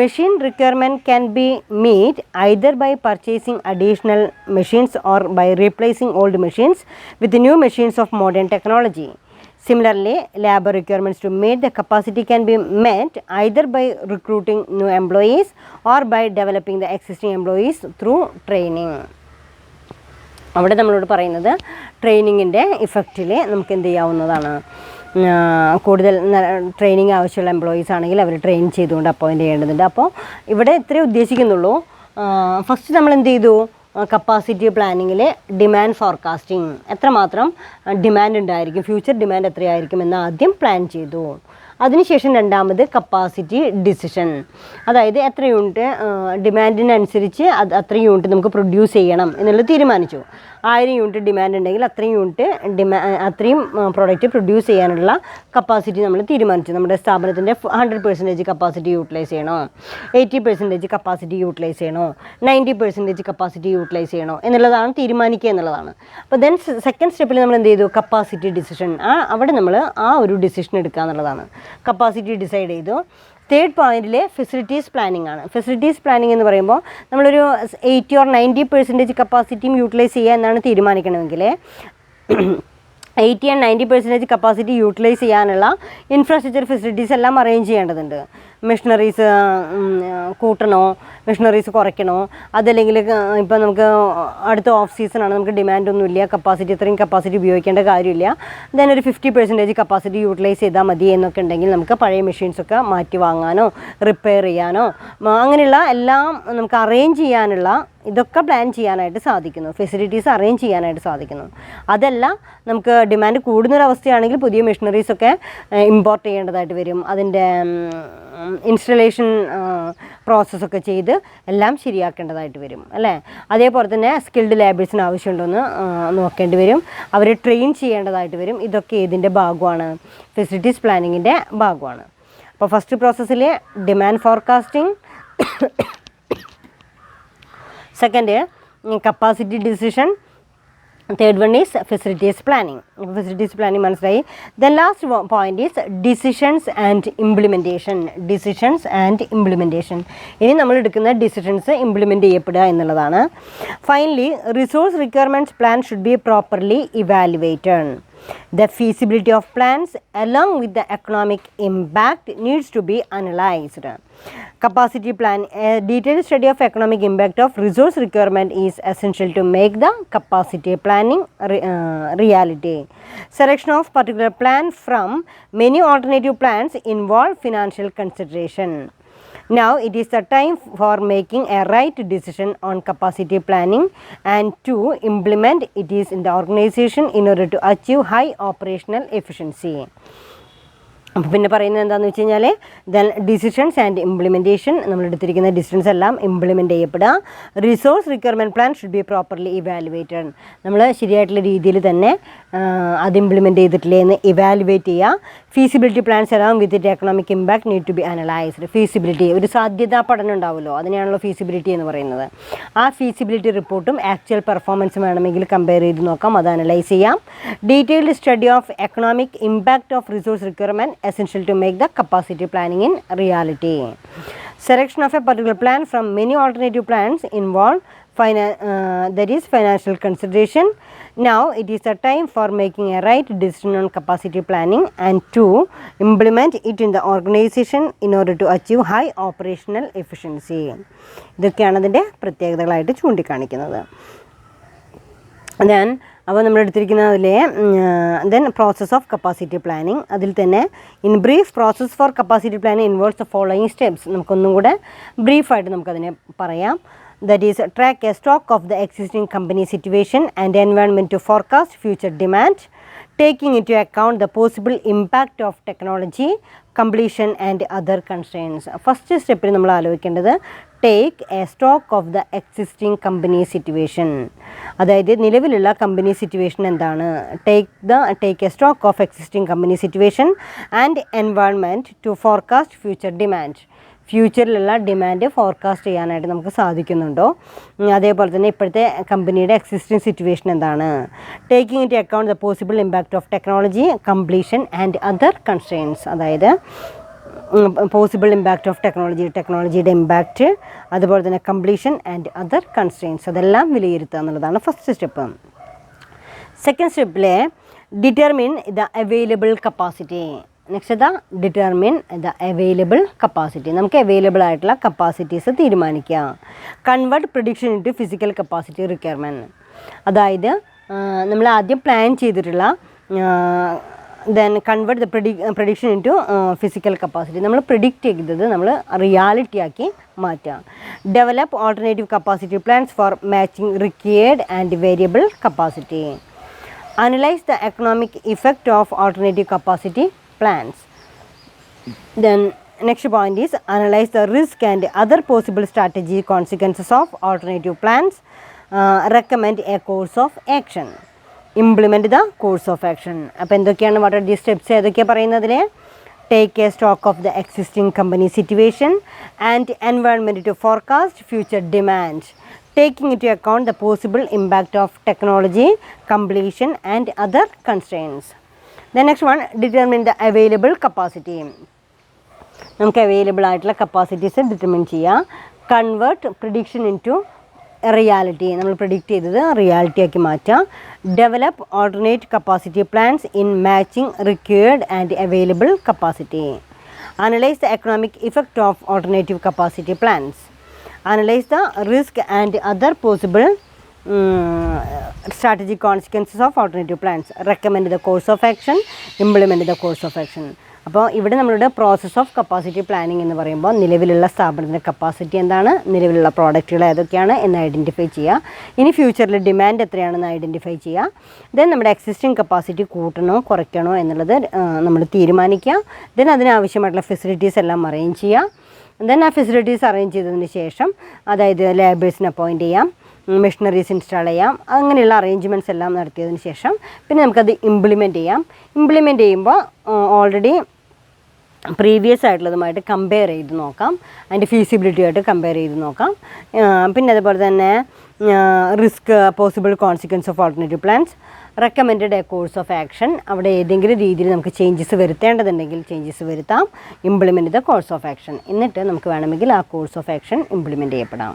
Machine requirement can be meet either by purchasing additional machines or by replacing old machines with new machines of modern technology. Similarly, labor requirements to meet the capacity can be met either by recruiting new employees or by developing the existing employees through training. അവിടെ നമ്മളോട് പറയുന്നത് ട്രെയിനിങ്ങിൻ്റെ ഇഫക്റ്റിൽ നമുക്ക് എന്ത് ചെയ്യാവുന്നതാണ്, കൂടുതൽ training ആവശ്യമുള്ള employees ആണെങ്കിൽ അവർ train ചെയ്തുകൊണ്ട് അപ്പോയിൻ്റ് ചെയ്യേണ്ടതുണ്ട്. അപ്പോൾ ഇവിടെ ഇത്രയേ ഉദ്ദേശിക്കുന്നുള്ളൂ. ഫസ്റ്റ് നമ്മൾ എന്ത് ചെയ്തു, കപ്പാസിറ്റി പ്ലാനിങ്ങിൽ ഡിമാൻഡ് ഫോർകാസ്റ്റിംഗ്, എത്രമാത്രം ഡിമാൻഡ് ഉണ്ടായിരിക്കും, ഫ്യൂച്ചർ ഡിമാൻഡ് എത്രയായിരിക്കും എന്ന് ആദ്യം പ്ലാൻ ചെയ്തു. അതിനുശേഷം രണ്ടാമത് കപ്പാസിറ്റി ഡിസിഷൻ, അതായത് എത്ര യൂണിറ്റ് ഡിമാൻഡിനനുസരിച്ച് അത്ര യൂണിറ്റ് നമുക്ക് പ്രൊഡ്യൂസ് ചെയ്യണം എന്നുള്ളത് തീരുമാനിച്ചു. 1000 യൂണിറ്റ് ഡിമാൻഡ് ഉണ്ടെങ്കിൽ അത്രയും പ്രോഡക്റ്റ് പ്രൊഡ്യൂസ് ചെയ്യാനുള്ള കപ്പാസിറ്റി നമ്മൾ തീരുമാനിച്ചു. നമ്മുടെ സ്ഥാപനത്തിൻ്റെ 100% കപ്പാസിറ്റി യൂട്ടിലൈസ് ചെയ്യണോ, 80% കപ്പാസിറ്റി യൂട്ടിലൈസ് ചെയ്യണോ, 90% കപ്പാസിറ്റി യൂട്ടിലൈസ് ചെയ്യണോ എന്നുള്ളതാണ് തീരുമാനിക്കുക എന്നുള്ളതാണ്. അപ്പോൾ ദെൻ സെക്കൻഡ് സ്റ്റെപ്പിൽ നമ്മൾ എന്ത് ചെയ്തു, കപ്പാസിറ്റി ഡിസിഷൻ, അവിടെ നമ്മൾ ആ ഒരു ഡിസിഷൻ എടുക്കുക എന്നുള്ളതാണ്. കപ്പാസിറ്റി ഡിസൈഡ് ചെയ്തു. തേർഡ് പോയിന്റിൽ ഫെസിലിറ്റീസ് പ്ലാനിങ് ആണ്. ഫെസിലിറ്റീസ് പ്ലാനിങ് എന്ന് പറയുമ്പോൾ നമ്മളൊരു 80 or 90% കപ്പാസിറ്റിയും യൂട്ടിലൈസ് ചെയ്യുക എന്നാണ് തീരുമാനിക്കണമെങ്കിൽ 80 and 90% കപ്പാസിറ്റി യൂട്ടിലൈസ് ചെയ്യാനുള്ള ഇൻഫ്രാസ്ട്രക്ചർ ഫെസിലിറ്റീസ് എല്ലാം അറേഞ്ച് ചെയ്യേണ്ടതുണ്ട്. മെഷീനറീസ് കൂട്ടണോ, മെഷീനറീസ് കുറയ്ക്കണോ, അതല്ലെങ്കിൽ ഇപ്പോൾ നമുക്ക് അടുത്ത ഓഫ് സീസണാണ്, നമുക്ക് ഡിമാൻഡൊന്നുമില്ല, അത്രയും കപ്പാസിറ്റി ഉപയോഗിക്കേണ്ട കാര്യമില്ല, ദെൻ ഒരു 50% കപ്പാസിറ്റി യൂട്ടിലൈസ് ചെയ്താൽ മതി എന്നൊക്കെ ഉണ്ടെങ്കിൽ നമുക്ക് പഴയ മെഷീൻസൊക്കെ മാറ്റി വാങ്ങാനോ റിപ്പയർ ചെയ്യാനോ അങ്ങനെയുള്ള എല്ലാം നമുക്ക് അറേഞ്ച് ചെയ്യാനുള്ള ഇതൊക്കെ പ്ലാൻ ചെയ്യാനായിട്ട് സാധിക്കുന്നു, ഫെസിലിറ്റീസ് അറേഞ്ച് ചെയ്യാനായിട്ട് സാധിക്കുന്നു. അതല്ല നമുക്ക് ഡിമാൻഡ് കൂടുന്നൊരവസ്ഥയാണെങ്കിൽ പുതിയ മെഷീനറീസൊക്കെ ഇമ്പോർട്ട് ചെയ്യേണ്ടതായിട്ട് വരും. അതിൻ്റെ ഇൻസ്റ്റലേഷൻ പ്രോസസ്സൊക്കെ ചെയ്ത് എല്ലാം ശരിയാക്കേണ്ടതായിട്ട് വരും അല്ലേ. അതേപോലെ തന്നെ സ്കിൽഡ് ലേബേഴ്സിന് ആവശ്യമുണ്ടോയെന്ന് നോക്കേണ്ടി വരും, അവരെ ട്രെയിൻ ചെയ്യേണ്ടതായിട്ട് വരും. ഇതൊക്കെ ഇതിൻ്റെ ഭാഗമാണ്, ഫെസിലിറ്റീസ് പ്ലാനിങ്ങിൻ്റെ ഭാഗമാണ്. അപ്പോൾ ഫസ്റ്റ് പ്രോസസ്സിൽ demand forecasting, second capacity decision, third one is facilities planning. Facilities planning മനസ്സിലായി. Then last point is decisions and implementation. Decisions and implementation, ഇനി നമ്മൾ എടുക്കുന്ന ഡിസിഷൻസ് ഇംപ്ലിമെൻറ്റ് ചെയ്യപ്പെടുക എന്നുള്ളതാണ്. Finally resource requirements plan should be properly evaluated. The feasibility of plans along with the economic impact needs to be analyzed. Capacity plan, a detailed study of economic impact of resource requirement is essential to make the capacity planning reality. Selection of particular plan from many alternative plans involve financial consideration. Now it is the time for making a right decision on capacity planning and to implement it is in the organization in order to achieve high operational efficiency. അപ്പോൾ പിന്നെ പറയുന്നത് എന്താണെന്ന് വെച്ച് കഴിഞ്ഞാൽ then decisions and implementation, നമ്മൾ എടുത്തിരിക്കുന്ന decisions എല്ലാം implement ചെയ്യപ്പെടുക. Resource requirement plan should be properly evaluated, നമ്മൾ ശരിയായിട്ടുള്ള രീതിയിൽ തന്നെ അത് ഇംപ്ലിമെൻറ്റ് ചെയ്തിട്ടില്ലേ എന്ന് ഇവാലുവേറ്റ് ചെയ്യുക. ഫീസിബിലിറ്റി പ്ലാൻസ് എല്ലാം with it economic impact need to be analysed. Feasibility, ഒരു സാധ്യതാ പഠനം ഉണ്ടാവുമല്ലോ, അതിനെയാണല്ലോ ഫീസിബിലിറ്റി എന്ന് പറയുന്നത്. ആ ഫീസിബിലിറ്റി റിപ്പോർട്ടും ആക്ച്വൽ പെർഫോമൻസും വേണമെങ്കിൽ കമ്പയർ ചെയ്ത് നോക്കാം, അത് അനലൈസ് ചെയ്യാം. Detailed study of economic impact of resource requirement essential to make the capacity planning in reality. Selection of a particular plan from many alternative plans involve that is financial consideration. Now it is the time for making a right decision on capacity planning and to implement it in the organization in order to achieve high operational efficiency. ഇതൊക്കെയാണ് അതിൻ്റെ പ്രത്യേകതകളായിട്ട് ചൂണ്ടിക്കാണിക്കുന്നത്. Then അപ്പോൾ നമ്മൾ എടുത്തിരിക്കുന്നതിലെ then process of capacity planning, അതിൽ തന്നെ in brief process for capacity planning involves the following steps. നമുക്കൊന്നും കൂടെ ബ്രീഫായിട്ട് നമുക്കതിനെ പറയാം. That is, track a stock of the existing company situation and environment to forecast future demand, taking into account the possible impact of technology, completion and other constraints. First step നമ്മൾ ആലോചിക്കേണ്ടത് take a stock of the existing company situation, അതായത് നിലവിലുള്ള company situation എന്താണ്. Take a stock of existing company situation and environment to forecast future demand. ഫ്യൂച്ചറിലുള്ള demand forecast ചെയ്യാനായിട്ട് നമുക്ക് സാധിക്കുന്നുണ്ടോ, അതേപോലെ തന്നെ ഇപ്പോഴത്തെ കമ്പനിയുടെ എക്സിസ്റ്റിംഗ് സിറ്റുവേഷൻ എന്താണ്, taking into account the possible impact of technology completion and other constraints, അതായത് പോസിബിൾ ഇമ്പാക്റ്റ് ഓഫ് ടെക്നോളജിയുടെ ഇമ്പാക്റ്റ്, അതുപോലെ തന്നെ കംപ്ലീഷൻ ആൻഡ് അതർ കൺസ്ട്രെയിൻസ്, അതെല്ലാം വിലയിരുത്തുക എന്നുള്ളതാണ് ഫസ്റ്റ് സ്റ്റെപ്പ്. സെക്കൻഡ് സ്റ്റെപ്പിലെ determine the available capacity. Next determine the available capacity. നമുക്ക് available ആയിട്ടുള്ള കപ്പാസിറ്റീസ് തീരുമാനിക്കുക. Convert prediction into physical capacity requirement, അതായത് നമ്മൾ ആദ്യം പ്ലാൻ ചെയ്തിട്ടുള്ള then convert the prediction into physical capacity. നമ്മൾ പ്രിഡിക്റ്റ് ചെയ്തത് നമ്മൾ റിയാലിറ്റി ആക്കി മാറ്റുക. Develop alternative capacity plans for matching required and variable capacity. Analyze the economic effect of alternative capacity plans. Then next point is analyze the risk and other possible strategy consequences of alternative plans. Recommend a course of action. Implement the course of action. അപ്പോൾ എന്തൊക്കെയാണ് what are the steps ഏതൊക്കെയാണ് പറയുന്നതിൽ? Take a stock of the existing company situation and environment to forecast future demand. Taking into account the possible impact of technology, completion and other constraints. The next one, determine the available capacity. നമുക്ക് available ആയിട്ടുള്ള capacities determine ചെയ്യുക. Convert prediction into reality, നമ്മൾ predict ചെയ്തത് reality ആക്കി മാറ്റുക. Develop alternate capacity plans in matching required and available capacity. Analyse the economic effect of alternative capacity plans. Analyze the risk and other possible strategic consequences of alternative plans. Recommend the course of action. Implement the course of action. അപ്പോൾ ഇവിടെ നമ്മളുടെ process of capacity planning എന്ന് പറയുമ്പോൾ നിലവിലുള്ള സ്ഥാപനത്തിൻ്റെ capacity എന്താണ്, നിലവിലുള്ള പ്രോഡക്റ്റുകൾ ഏതൊക്കെയാണ് എന്ന് ഐഡൻറ്റിഫൈ ചെയ്യുക. ഇനി ഫ്യൂച്ചറിൽ ഡിമാൻഡ് എത്രയാണെന്ന് ഐഡൻറ്റിഫൈ ചെയ്യുക. ദെൻ നമ്മുടെ എക്സിസ്റ്റിംഗ് കപ്പാസിറ്റി കൂട്ടണോ കുറയ്ക്കണോ എന്നുള്ളത് നമ്മൾ തീരുമാനിക്കുക. ദെൻ അതിനാവശ്യമായിട്ടുള്ള ഫെസിലിറ്റീസ് എല്ലാം അറേഞ്ച് ചെയ്യുക. ദെൻ ആ ഫെസിലിറ്റീസ് അറേഞ്ച് ചെയ്തതിന് ശേഷം, അതായത് ലേബേഴ്സിനെ അപ്പോയിൻറ്റ് ചെയ്യാം, മെഷീനറീസ് ഇൻസ്റ്റാൾ ചെയ്യാം, അങ്ങനെയുള്ള അറേഞ്ച്മെൻറ്റ്സ് എല്ലാം നടത്തിയതിന് ശേഷം പിന്നെ നമുക്കത് ഇംപ്ലിമെൻറ്റ് ചെയ്യാം. ഇംപ്ലിമെൻറ്റ് ചെയ്യുമ്പോൾ ഓൾറെഡി പ്രീവിയസ് ആയിട്ടുള്ളതുമായിട്ട് കമ്പയർ ചെയ്ത് നോക്കാം, അതിൻ്റെ ഫീസിബിലിറ്റിയായിട്ട് കമ്പയർ ചെയ്ത് നോക്കാം. പിന്നെ അതുപോലെ തന്നെ risk, possible consequence of alternative plans, recommended a course of action. അവിടെ ഏതെങ്കിലും രീതിയിൽ നമുക്ക് ചേഞ്ചസ് വരുത്തേണ്ടതുണ്ടെങ്കിൽ ചേഞ്ചസ് വരുത്താം. Implement the course of action. എന്നിട്ട് നമുക്ക് വേണമെങ്കിൽ ആ കോഴ്സ് ഓഫ് ആക്ഷൻ ഇംപ്ലിമെൻറ്റ് ചെയ്യപ്പെടാം.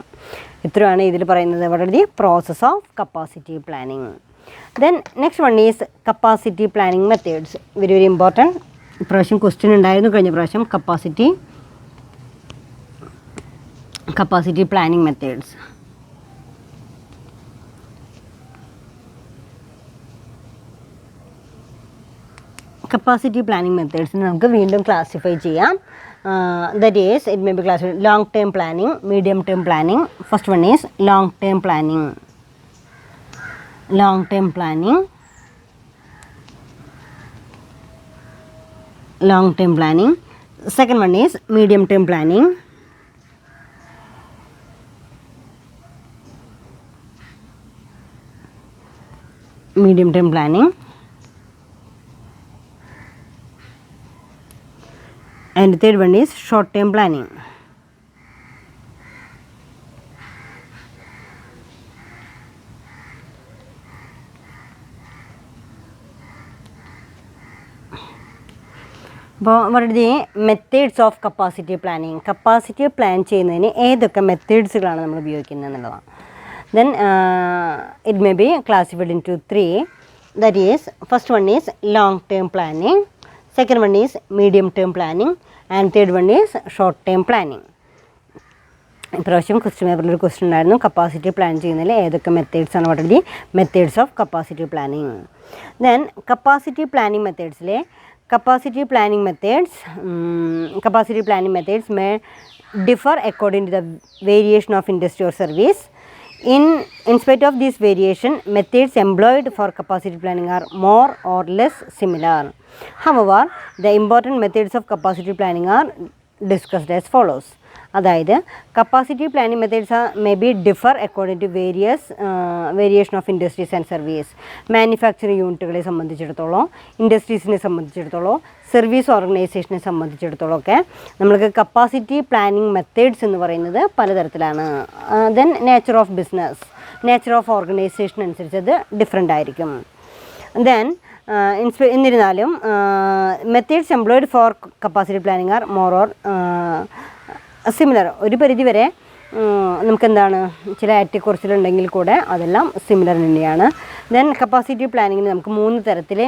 ഇത്രയാണ് ഇതിൽ പറയുന്നത് what are the process of capacity planning. Then next one is capacity planning methods. Very very important. ഇപ്രാവശ്യം ക്വസ്റ്റ്യൻ ഉണ്ടായിരുന്നു, കഴിഞ്ഞ പ്രാവശ്യം capacity planning methods. Capacity planning മെത്തേഡ്സിന് നമുക്ക് വീണ്ടും ക്ലാസിഫൈ ചെയ്യാം. That is it may B classify long term planning, medium term planning. First one is long term planning. Long term planning, long term planning. Second one is medium term planning. Medium term planning. And third one is short term planning. അപ്പോൾ വളരെ methods of capacity planning. Capacity plan ചെയ്യുന്നതിന് ഏതൊക്കെ മെത്തേഡ്സുകളാണ് നമ്മൾ ഉപയോഗിക്കുന്നത് എന്നുള്ളതാണ്. Then it may be classified into 3. That is first one is long term planning, second one is medium term planning and third one is short term planning. ഇപ്രാവശ്യം question പേപ്പറിലൊരു question ഉണ്ടായിരുന്നു, capacity plan ചെയ്യുന്നതിൽ ഏതൊക്കെ മെത്തേഡ്സാണ് വളരെ methods of capacity planning. Then capacity planning മെത്തേഡ്സിലെ capacity planning methods may differ according to the variation of industry or service. In spite of this variation, methods employed for capacity planning are more or less similar. However, the important methods of capacity planning are discussed as follows. അതായത് capacity planning methods may be differ according to variation of industries and service. Manufacturing യൂണിറ്റുകളെ സംബന്ധിച്ചിടത്തോളം, ഇൻഡസ്ട്രീസിനെ സംബന്ധിച്ചിടത്തോളം, service ഓർഗനൈസേഷനെ സംബന്ധിച്ചിടത്തോളം ഒക്കെ നമ്മൾക്ക് capacity planning methods എന്ന് പറയുന്നത് പലതരത്തിലാണ്. Then nature of business, nature of organisation അനുസരിച്ച് അത് ഡിഫറെൻ്റ് ആയിരിക്കും. ദെൻ എന്നിരുന്നാലും methods employed for capacity planning are more or similar. ഒരു പരിധിവരെ നമുക്കെന്താണ് ചില ഏറ്റക്കുറച്ചിലുണ്ടെങ്കിൽ കൂടെ അതെല്ലാം സിമിലർ തന്നെയാണ്. ദെൻ കപ്പാസിറ്റി പ്ലാനിങ്ങിന് നമുക്ക് 3 തരത്തിൽ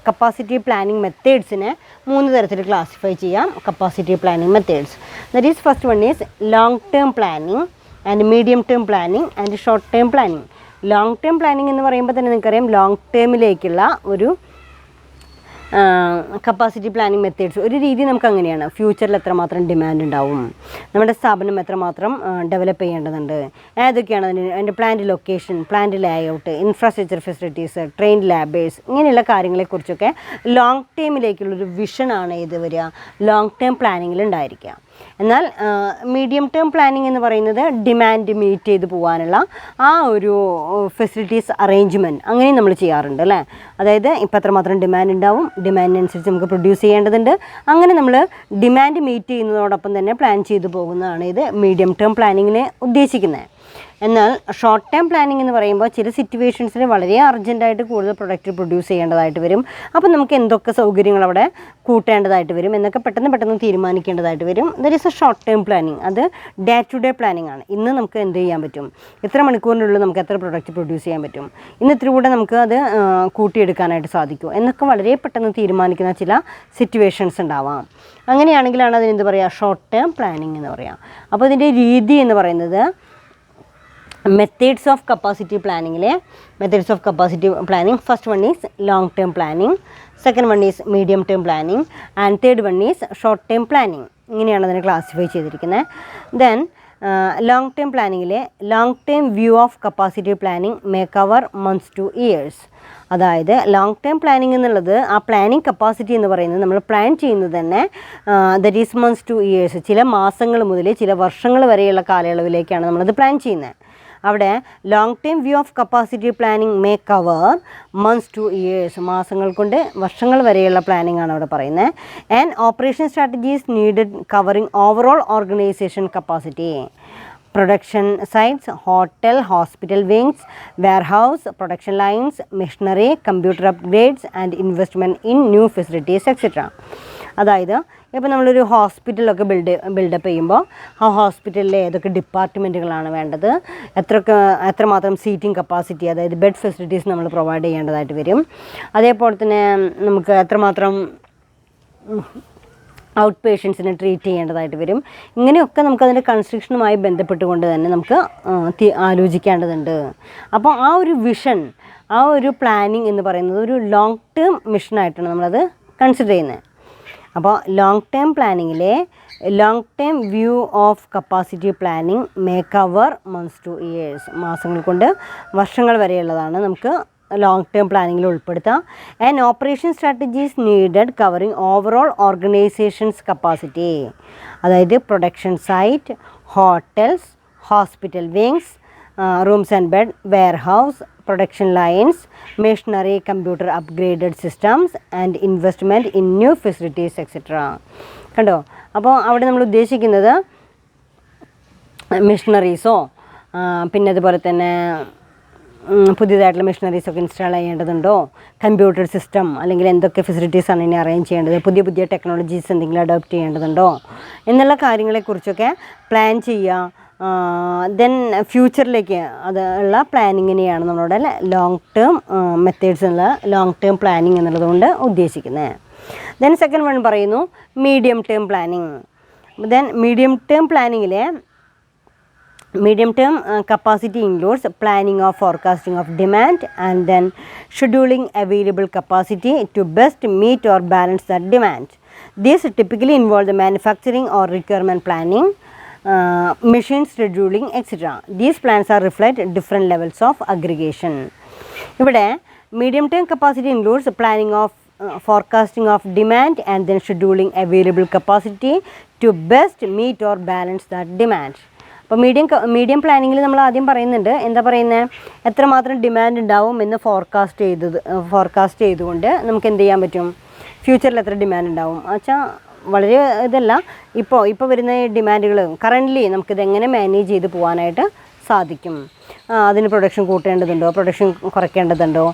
കപ്പാസിറ്റി പ്ലാനിങ് മെത്തേഡ്സിനെ 3 തരത്തിൽ ക്ലാസിഫൈ ചെയ്യാം. Capacity planning methods, that is first one is long term planning and medium term planning and short term planning. Long term planning എന്ന് പറയുമ്പോൾ തന്നെ നിങ്ങൾക്കറിയാം ലോങ് ടേമിലേക്കുള്ള ഒരു കപ്പാസിറ്റി പ്ലാനിങ് മെത്തേഡ്സ് ഒരു രീതി നമുക്ക് അങ്ങനെയാണ്. ഫ്യൂച്ചറിൽ എത്രമാത്രം ഡിമാൻഡ് ഉണ്ടാവും, നമ്മുടെ സ്ഥാപനം എത്രമാത്രം ഡെവലപ്പ് ചെയ്യേണ്ടതുണ്ട്, ഏതൊക്കെയാണ് അതിൻ്റെ plant location, plant layout, infrastructure facilities, train labours, ഇങ്ങനെയുള്ള കാര്യങ്ങളെക്കുറിച്ചൊക്കെ ലോങ് ടേമിലേക്കുള്ളൊരു വിഷനാണ് ഇത് വരിക ലോങ് ടേം പ്ലാനിങ്ങിൽ ഉണ്ടായിരിക്കുക. എന്നാൽ മീഡിയം ടേം പ്ലാനിങ് എന്ന് പറയുന്നത് ഡിമാൻഡ് മീറ്റ് ചെയ്ത് പോകാനുള്ള ആ ഒരു ഫെസിലിറ്റീസ് അറേഞ്ച്മെൻറ്റ് അങ്ങനെ നമ്മൾ ചെയ്യാറുണ്ട് അല്ലേ. അതായത് ഇപ്പം എത്രമാത്രം ഡിമാൻഡ് ഉണ്ടാവും, ഡിമാൻഡിനനുസരിച്ച് നമുക്ക് പ്രൊഡ്യൂസ് ചെയ്യേണ്ടതുണ്ട്. അങ്ങനെ നമ്മൾ ഡിമാൻഡ് മീറ്റ് ചെയ്യുന്നതോടൊപ്പം തന്നെ പ്ലാൻ ചെയ്തു പോകുന്നതാണ് ഇത് മീഡിയം ടേം പ്ലാനിങ്ങിനെ ഉദ്ദേശിക്കുന്നത്. എന്നാൽ ഷോർട്ട് ടേം പ്ലാനിങ് എന്ന് പറയുമ്പോൾ ചില സിറ്റുവേഷൻസിൽ വളരെ അർജൻറ്റായിട്ട് കൂടുതൽ പ്രൊഡക്റ്റ് പ്രൊഡ്യൂസ് ചെയ്യേണ്ടതായിട്ട് വരും. അപ്പം നമുക്ക് എന്തൊക്കെ സൗകര്യങ്ങൾ അവിടെ കൂട്ടേണ്ടതായിട്ട് വരും എന്നൊക്കെ പെട്ടെന്ന് തീരുമാനിക്കേണ്ടതായിട്ട് വരും. That is A short term planning. അത് ഡേ ടു ഡേ പ്ലാനിങ് ആണ്. ഇന്ന് നമുക്ക് എന്ത് ചെയ്യാൻ പറ്റും, ഇത്ര മണിക്കൂറിനുള്ളിൽ നമുക്ക് എത്ര പ്രൊഡക്റ്റ് പ്രൊഡ്യൂസ് ചെയ്യാൻ പറ്റും, ഇന്ന് ഇത്തിരി കൂടെ നമുക്ക് അത് കൂട്ടിയെടുക്കാനായിട്ട് സാധിക്കും എന്നൊക്കെ വളരെ പെട്ടെന്ന് തീരുമാനിക്കുന്ന ചില സിറ്റുവേഷൻസ് ഉണ്ടാവാം. അങ്ങനെയാണെങ്കിലാണ് അതിനെന്ത് പറയുക, ഷോർട്ട് ടേം പ്ലാനിങ് എന്ന് പറയാം. അപ്പോൾ ഇതിൻ്റെ രീതി എന്ന് പറയുന്നത് മെത്തേഡ്സ് ഓഫ് കപ്പാസിറ്റി പ്ലാനിങ്ങിലെ methods of capacity planning, first one is long term planning, second one is medium term planning and third one is short term planning. ഇങ്ങനെയാണ് അതിനെ ക്ലാസിഫൈ ചെയ്തിരിക്കുന്നത്. ദെൻ ലോങ് ടേം പ്ലാനിങ്ങിലെ long term view of capacity planning may cover months to years. അതായത് long term planning എന്നുള്ളത് ആ planning capacity എന്ന് പറയുന്നത് നമ്മൾ പ്ലാൻ ചെയ്യുന്നത് തന്നെ that is months to years, ചില മാസങ്ങൾ മുതൽ ചില വർഷങ്ങൾ വരെയുള്ള കാലയളവിലേക്കാണ് നമ്മളത് പ്ലാൻ ചെയ്യുന്നത്. അവിടെ long term view of capacity planning may cover months to years, മാസങ്ങൾ കൊണ്ട് വർഷങ്ങൾ വരെയുള്ള പ്ലാനിങ് ആണ് അവിടെ പറയുന്നത്. And operation strategies needed covering overall organisation capacity, production sites, hotel, hospital wings, warehouse, production lines, machinery, computer upgrades and investment in new facilities etcetera. അതായത് ഇപ്പോൾ നമ്മളൊരു ഹോസ്പിറ്റലൊക്കെ ബിൽഡപ്പ് ചെയ്യുമ്പോൾ ആ ഹോസ്പിറ്റലിലെ ഏതൊക്കെ ഡിപ്പാർട്ട്മെൻറ്റുകളാണ് വേണ്ടത്, എത്രമാത്രം സീറ്റിംഗ് കപ്പാസിറ്റി, അതായത് ബെഡ് ഫെസിലിറ്റീസ് നമ്മൾ പ്രൊവൈഡ് ചെയ്യേണ്ടതായിട്ട് വരും. അതേപോലെ തന്നെ നമുക്ക് എത്രമാത്രം ഔട്ട് പേഷ്യൻസിനെ ട്രീറ്റ് ചെയ്യേണ്ടതായിട്ട് വരും. ഇങ്ങനെയൊക്കെ നമുക്കതിൻ്റെ കൺസ്ട്രക്ഷനുമായി ബന്ധപ്പെട്ടുകൊണ്ട് തന്നെ നമുക്ക് ആലോചിക്കേണ്ടതുണ്ട്. അപ്പോൾ ആ ഒരു വിഷൻ, ആ ഒരു പ്ലാനിങ് എന്ന് പറയുന്നത് ഒരു ലോങ് ടേം മിഷനായിട്ടാണ് നമ്മളത് കൺസിഡർ ചെയ്യുന്നത്. അപ്പോൾ ലോങ് ടേം പ്ലാനിങ്ങിലെ long term view of capacity planning may cover months to years, മാസങ്ങൾ കൊണ്ട് വർഷങ്ങൾ വരെയുള്ളതാണ് നമുക്ക് ലോങ് ടേം പ്ലാനിങ്ങിൽ ഉൾപ്പെടുത്താം. And operation strategies needed covering overall organisations capacity, അതായത് production site, hotels, hospital wings, rooms and bed, warehouse, production lines, machinery, computer upgraded systems and investment in new facilities etcetera. കണ്ടോ? അപ്പോൾ അവിടെ നമ്മൾ ഉദ്ദേശിക്കുന്നത് മെഷീനറീസോ പിന്നെ അതുപോലെ തന്നെ പുതിയതായിട്ടുള്ള മെഷീനറീസൊക്കെ ഇൻസ്റ്റാൾ ചെയ്യേണ്ടതുണ്ടോ, കമ്പ്യൂട്ടർ സിസ്റ്റം അല്ലെങ്കിൽ എന്തൊക്കെ ഫെസിലിറ്റീസാണ് ഇനി അറേഞ്ച് ചെയ്യേണ്ടത്, പുതിയ ടെക്നോളജീസ് എന്തെങ്കിലും അഡോപ്റ്റ് ചെയ്യേണ്ടതുണ്ടോ എന്നുള്ള കാര്യങ്ങളെക്കുറിച്ചൊക്കെ പ്ലാൻ ചെയ്യുക. ദെൻ ഫ്യൂച്ചറിലേക്ക് അത് ഉള്ള പ്ലാനിങ്ങിനെയാണ് നമ്മളുടെ ലോങ് ടേം മെത്തേഡ്സ് എന്നുള്ള ലോങ് ടേം പ്ലാനിങ് എന്നുള്ളതുകൊണ്ട് ഉദ്ദേശിക്കുന്നത്. ദെൻ സെക്കൻഡ് വൺ പറയുന്നു medium term planning. Then medium term പ്ലാനിങ്ങിലെ medium term capacity includes planning of forecasting of demand and then scheduling available capacity to best meet or balance that demand. These typically involve the manufacturing or requirement planning, machine scheduling etc. These plans are reflect different levels of aggregation. ഇവിടെ medium term capacity includes planning of forecasting of demand and then scheduling available capacity to best meet or balance that demand. അപ്പോൾ medium പ്ലാനിങ്ങിൽ നമ്മൾ ആദ്യം പറയുന്നുണ്ട്, എന്താ പറയുന്നത്, എത്രമാത്രം demand ഉണ്ടാവും എന്ന് ഫോർകാസ്റ്റ് ചെയ്തുകൊണ്ട് നമുക്ക് എന്ത് ചെയ്യാൻ പറ്റും, ഫ്യൂച്ചറിൽ എത്ര ഡിമാൻഡ് ഉണ്ടാവും വെച്ചാൽ വളരെ ഇതല്ല, ഇപ്പോൾ വരുന്ന ഡിമാൻഡുകൾ കറൻ്റ്ലി നമുക്കിതെങ്ങനെ മാനേജ് ചെയ്ത് പോകാനായിട്ട് സാധിക്കും. അതിന് പ്രൊഡക്ഷൻ കൂട്ടേണ്ടതുണ്ടോ, പ്രൊഡക്ഷൻ കുറയ്ക്കേണ്ടതുണ്ടോ,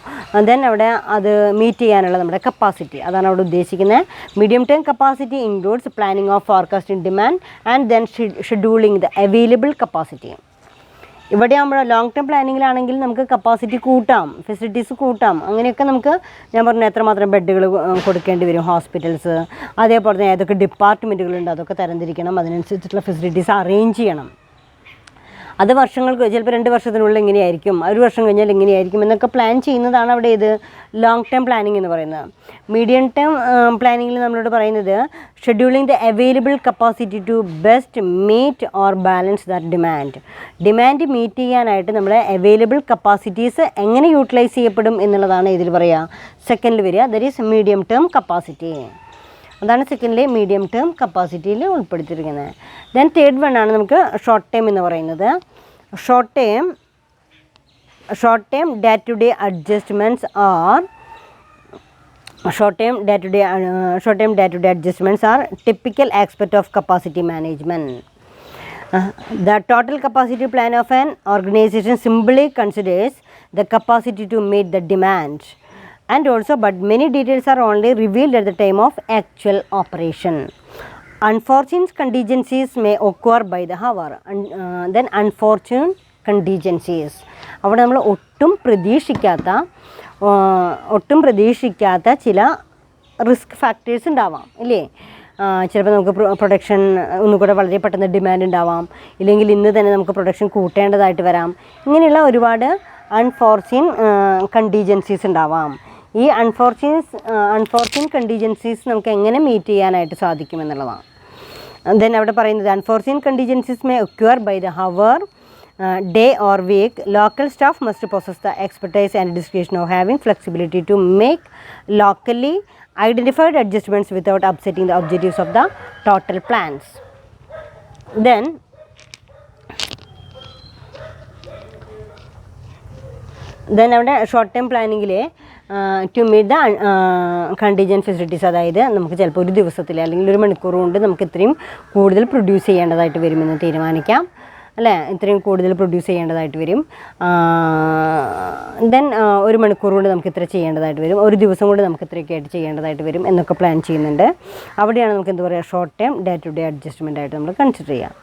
ദെൻ അവിടെ അത് മീറ്റ് ചെയ്യാനുള്ള നമ്മുടെ കപ്പാസിറ്റി, അതാണ് അവിടെ ഉദ്ദേശിക്കുന്നത്. Medium term capacity includes planning of forecasting demand and then scheduling the available capacity. ഇവിടെ ആകുമ്പോൾ ലോങ് ടേം പ്ലാനിങ്ങിലാണെങ്കിൽ നമുക്ക് കപ്പാസിറ്റി കൂട്ടാം, ഫെസിലിറ്റീസ് കൂട്ടാം, അങ്ങനെയൊക്കെ നമുക്ക്, ഞാൻ പറഞ്ഞു എത്രമാത്രം ബെഡുകൾ കൊടുക്കേണ്ടി വരും ഹോസ്പിറ്റൽസ്, അതേപോലെ തന്നെ ഏതൊക്കെ ഡിപ്പാർട്ട്മെൻറ്റുകളുണ്ട് അതൊക്കെ തരംതിരിക്കണം, അതിനനുസരിച്ചിട്ടുള്ള ഫെസിലിറ്റീസ് അറേഞ്ച് ചെയ്യണം. അത് വർഷങ്ങൾക്ക്, ചിലപ്പോൾ 2 വർഷത്തിനുള്ളിൽ ഇങ്ങനെയായിരിക്കും, 1 വർഷം കഴിഞ്ഞാൽ ഇങ്ങനെയായിരിക്കും എന്നൊക്കെ പ്ലാൻ ചെയ്യുന്നതാണ് അവിടെ ഇത് ലോങ് ടേം പ്ലാനിങ് എന്ന് പറയുന്നത്. മീഡിയം ടേം പ്ലാനിങ്ങിൽ നമ്മളോട് പറയുന്നത് scheduling the available capacity to best meet or balance that demand meet ചെയ്യാനായിട്ട് നമ്മളെ അവൈലബിൾ കപ്പാസിറ്റീസ് എങ്ങനെ യൂട്ടിലൈസ് ചെയ്യപ്പെടും എന്നുള്ളതാണ് ഇതിൽ പറയുക. സെക്കൻഡിൽ വരിക that is medium term capacity, അതാണ് സെക്കൻഡിലെ മീഡിയം ടേം കപ്പാസിറ്റിയിൽ ഉൾപ്പെടുത്തിയിരിക്കുന്നത്. ദെൻ തേർഡ് വൺ ആണ് നമുക്ക് ഷോർട്ട് ടേം എന്ന് പറയുന്നത്. Short term day to day adjustments are typical aspect of capacity management. The total capacity plan of an organization simply considers the capacity to meet the demand and also, but many details are only revealed at the time of actual operation. Unforeseen contingencies may occur by the hour. Then unforeseen contingencies, അവിടെ നമ്മൾ ഒട്ടും പ്രതീക്ഷിക്കാത്ത ചില risk factors ഉണ്ടാവാം ഇല്ലേ. ചിലപ്പോൾ നമുക്ക് production ഒന്നുകൂടെ വളരെ പെട്ടെന്ന് ഡിമാൻഡ് ഉണ്ടാവാം, ഇല്ലെങ്കിൽ ഇന്ന് തന്നെ നമുക്ക് പ്രൊഡക്ഷൻ കൂട്ടേണ്ടതായിട്ട് വരാം. ഇങ്ങനെയുള്ള ഒരുപാട് അൺഫോർസീൻ കണ്ടീജൻസീസ് ഉണ്ടാവാം. ഈ അൺഫോർസീൻ കണ്ടീജൻസീസ് നമുക്ക് എങ്ങനെ മീറ്റ് ചെയ്യാനായിട്ട് സാധിക്കുമെന്നുള്ളതാണ്. ദെൻ അവിടെ പറയുന്നത് unforeseen contingencies may occur by the hour, day or week. Local staff must possess the expertise and description of having flexibility to make locally identified adjustments without upsetting the objectives of the total plans. Then അവിടെ short time പ്ലാനിങ്ങിലെ to meet the contingent facilities, അതായത് നമുക്ക് ചിലപ്പോൾ ഒരു ദിവസത്തിൽ അല്ലെങ്കിൽ 1 മണിക്കൂർ കൊണ്ട് നമുക്ക് ഇത്രയും കൂടുതൽ പ്രൊഡ്യൂസ് ചെയ്യേണ്ടതായിട്ട് വരുമെന്ന് തീരുമാനിക്കാം അല്ലേ, ഇത്രയും കൂടുതൽ പ്രൊഡ്യൂസ് ചെയ്യേണ്ടതായിട്ട് വരും. ദെൻ 1 മണിക്കൂർ കൊണ്ട് നമുക്ക് ഇത്ര ചെയ്യേണ്ടതായിട്ട് വരും, ഒരു ദിവസം കൊണ്ട് നമുക്ക് ഇത്രയൊക്കെ ആയിട്ട് ചെയ്യേണ്ടതായിട്ട് വരും എന്നൊക്കെ പ്ലാൻ ചെയ്യുന്നുണ്ട്. അവിടെയാണ് നമുക്ക് എന്താ പറയുക, short time day to day adjustment ആയിട്ട് നമ്മൾ കൺസിഡർ ചെയ്യാം.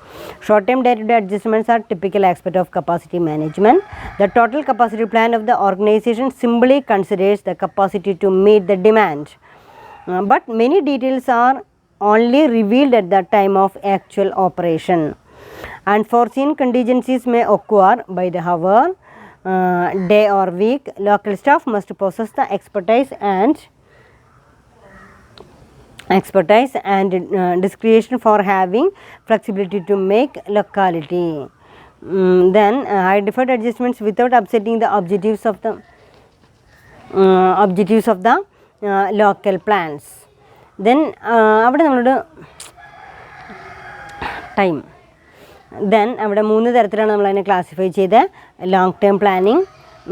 Short time day to day adjustments are typical aspect of capacity management. The total capacity plan of the organisation simply considers the capacity to meet the demand, but many details are only revealed at the time of actual operation. Unforeseen contingencies may occur by the hour, day or week. Local staff must possess the expertise and discretion for having flexibility to make locality. Then identified adjustments without upsetting the objectives of the local plans. Then അവിടെ നമ്മളോട് time, then അവിടെ 3 തരത്തിലാണ് നമ്മളതിനെ classify ചെയ്ത്, long term planning,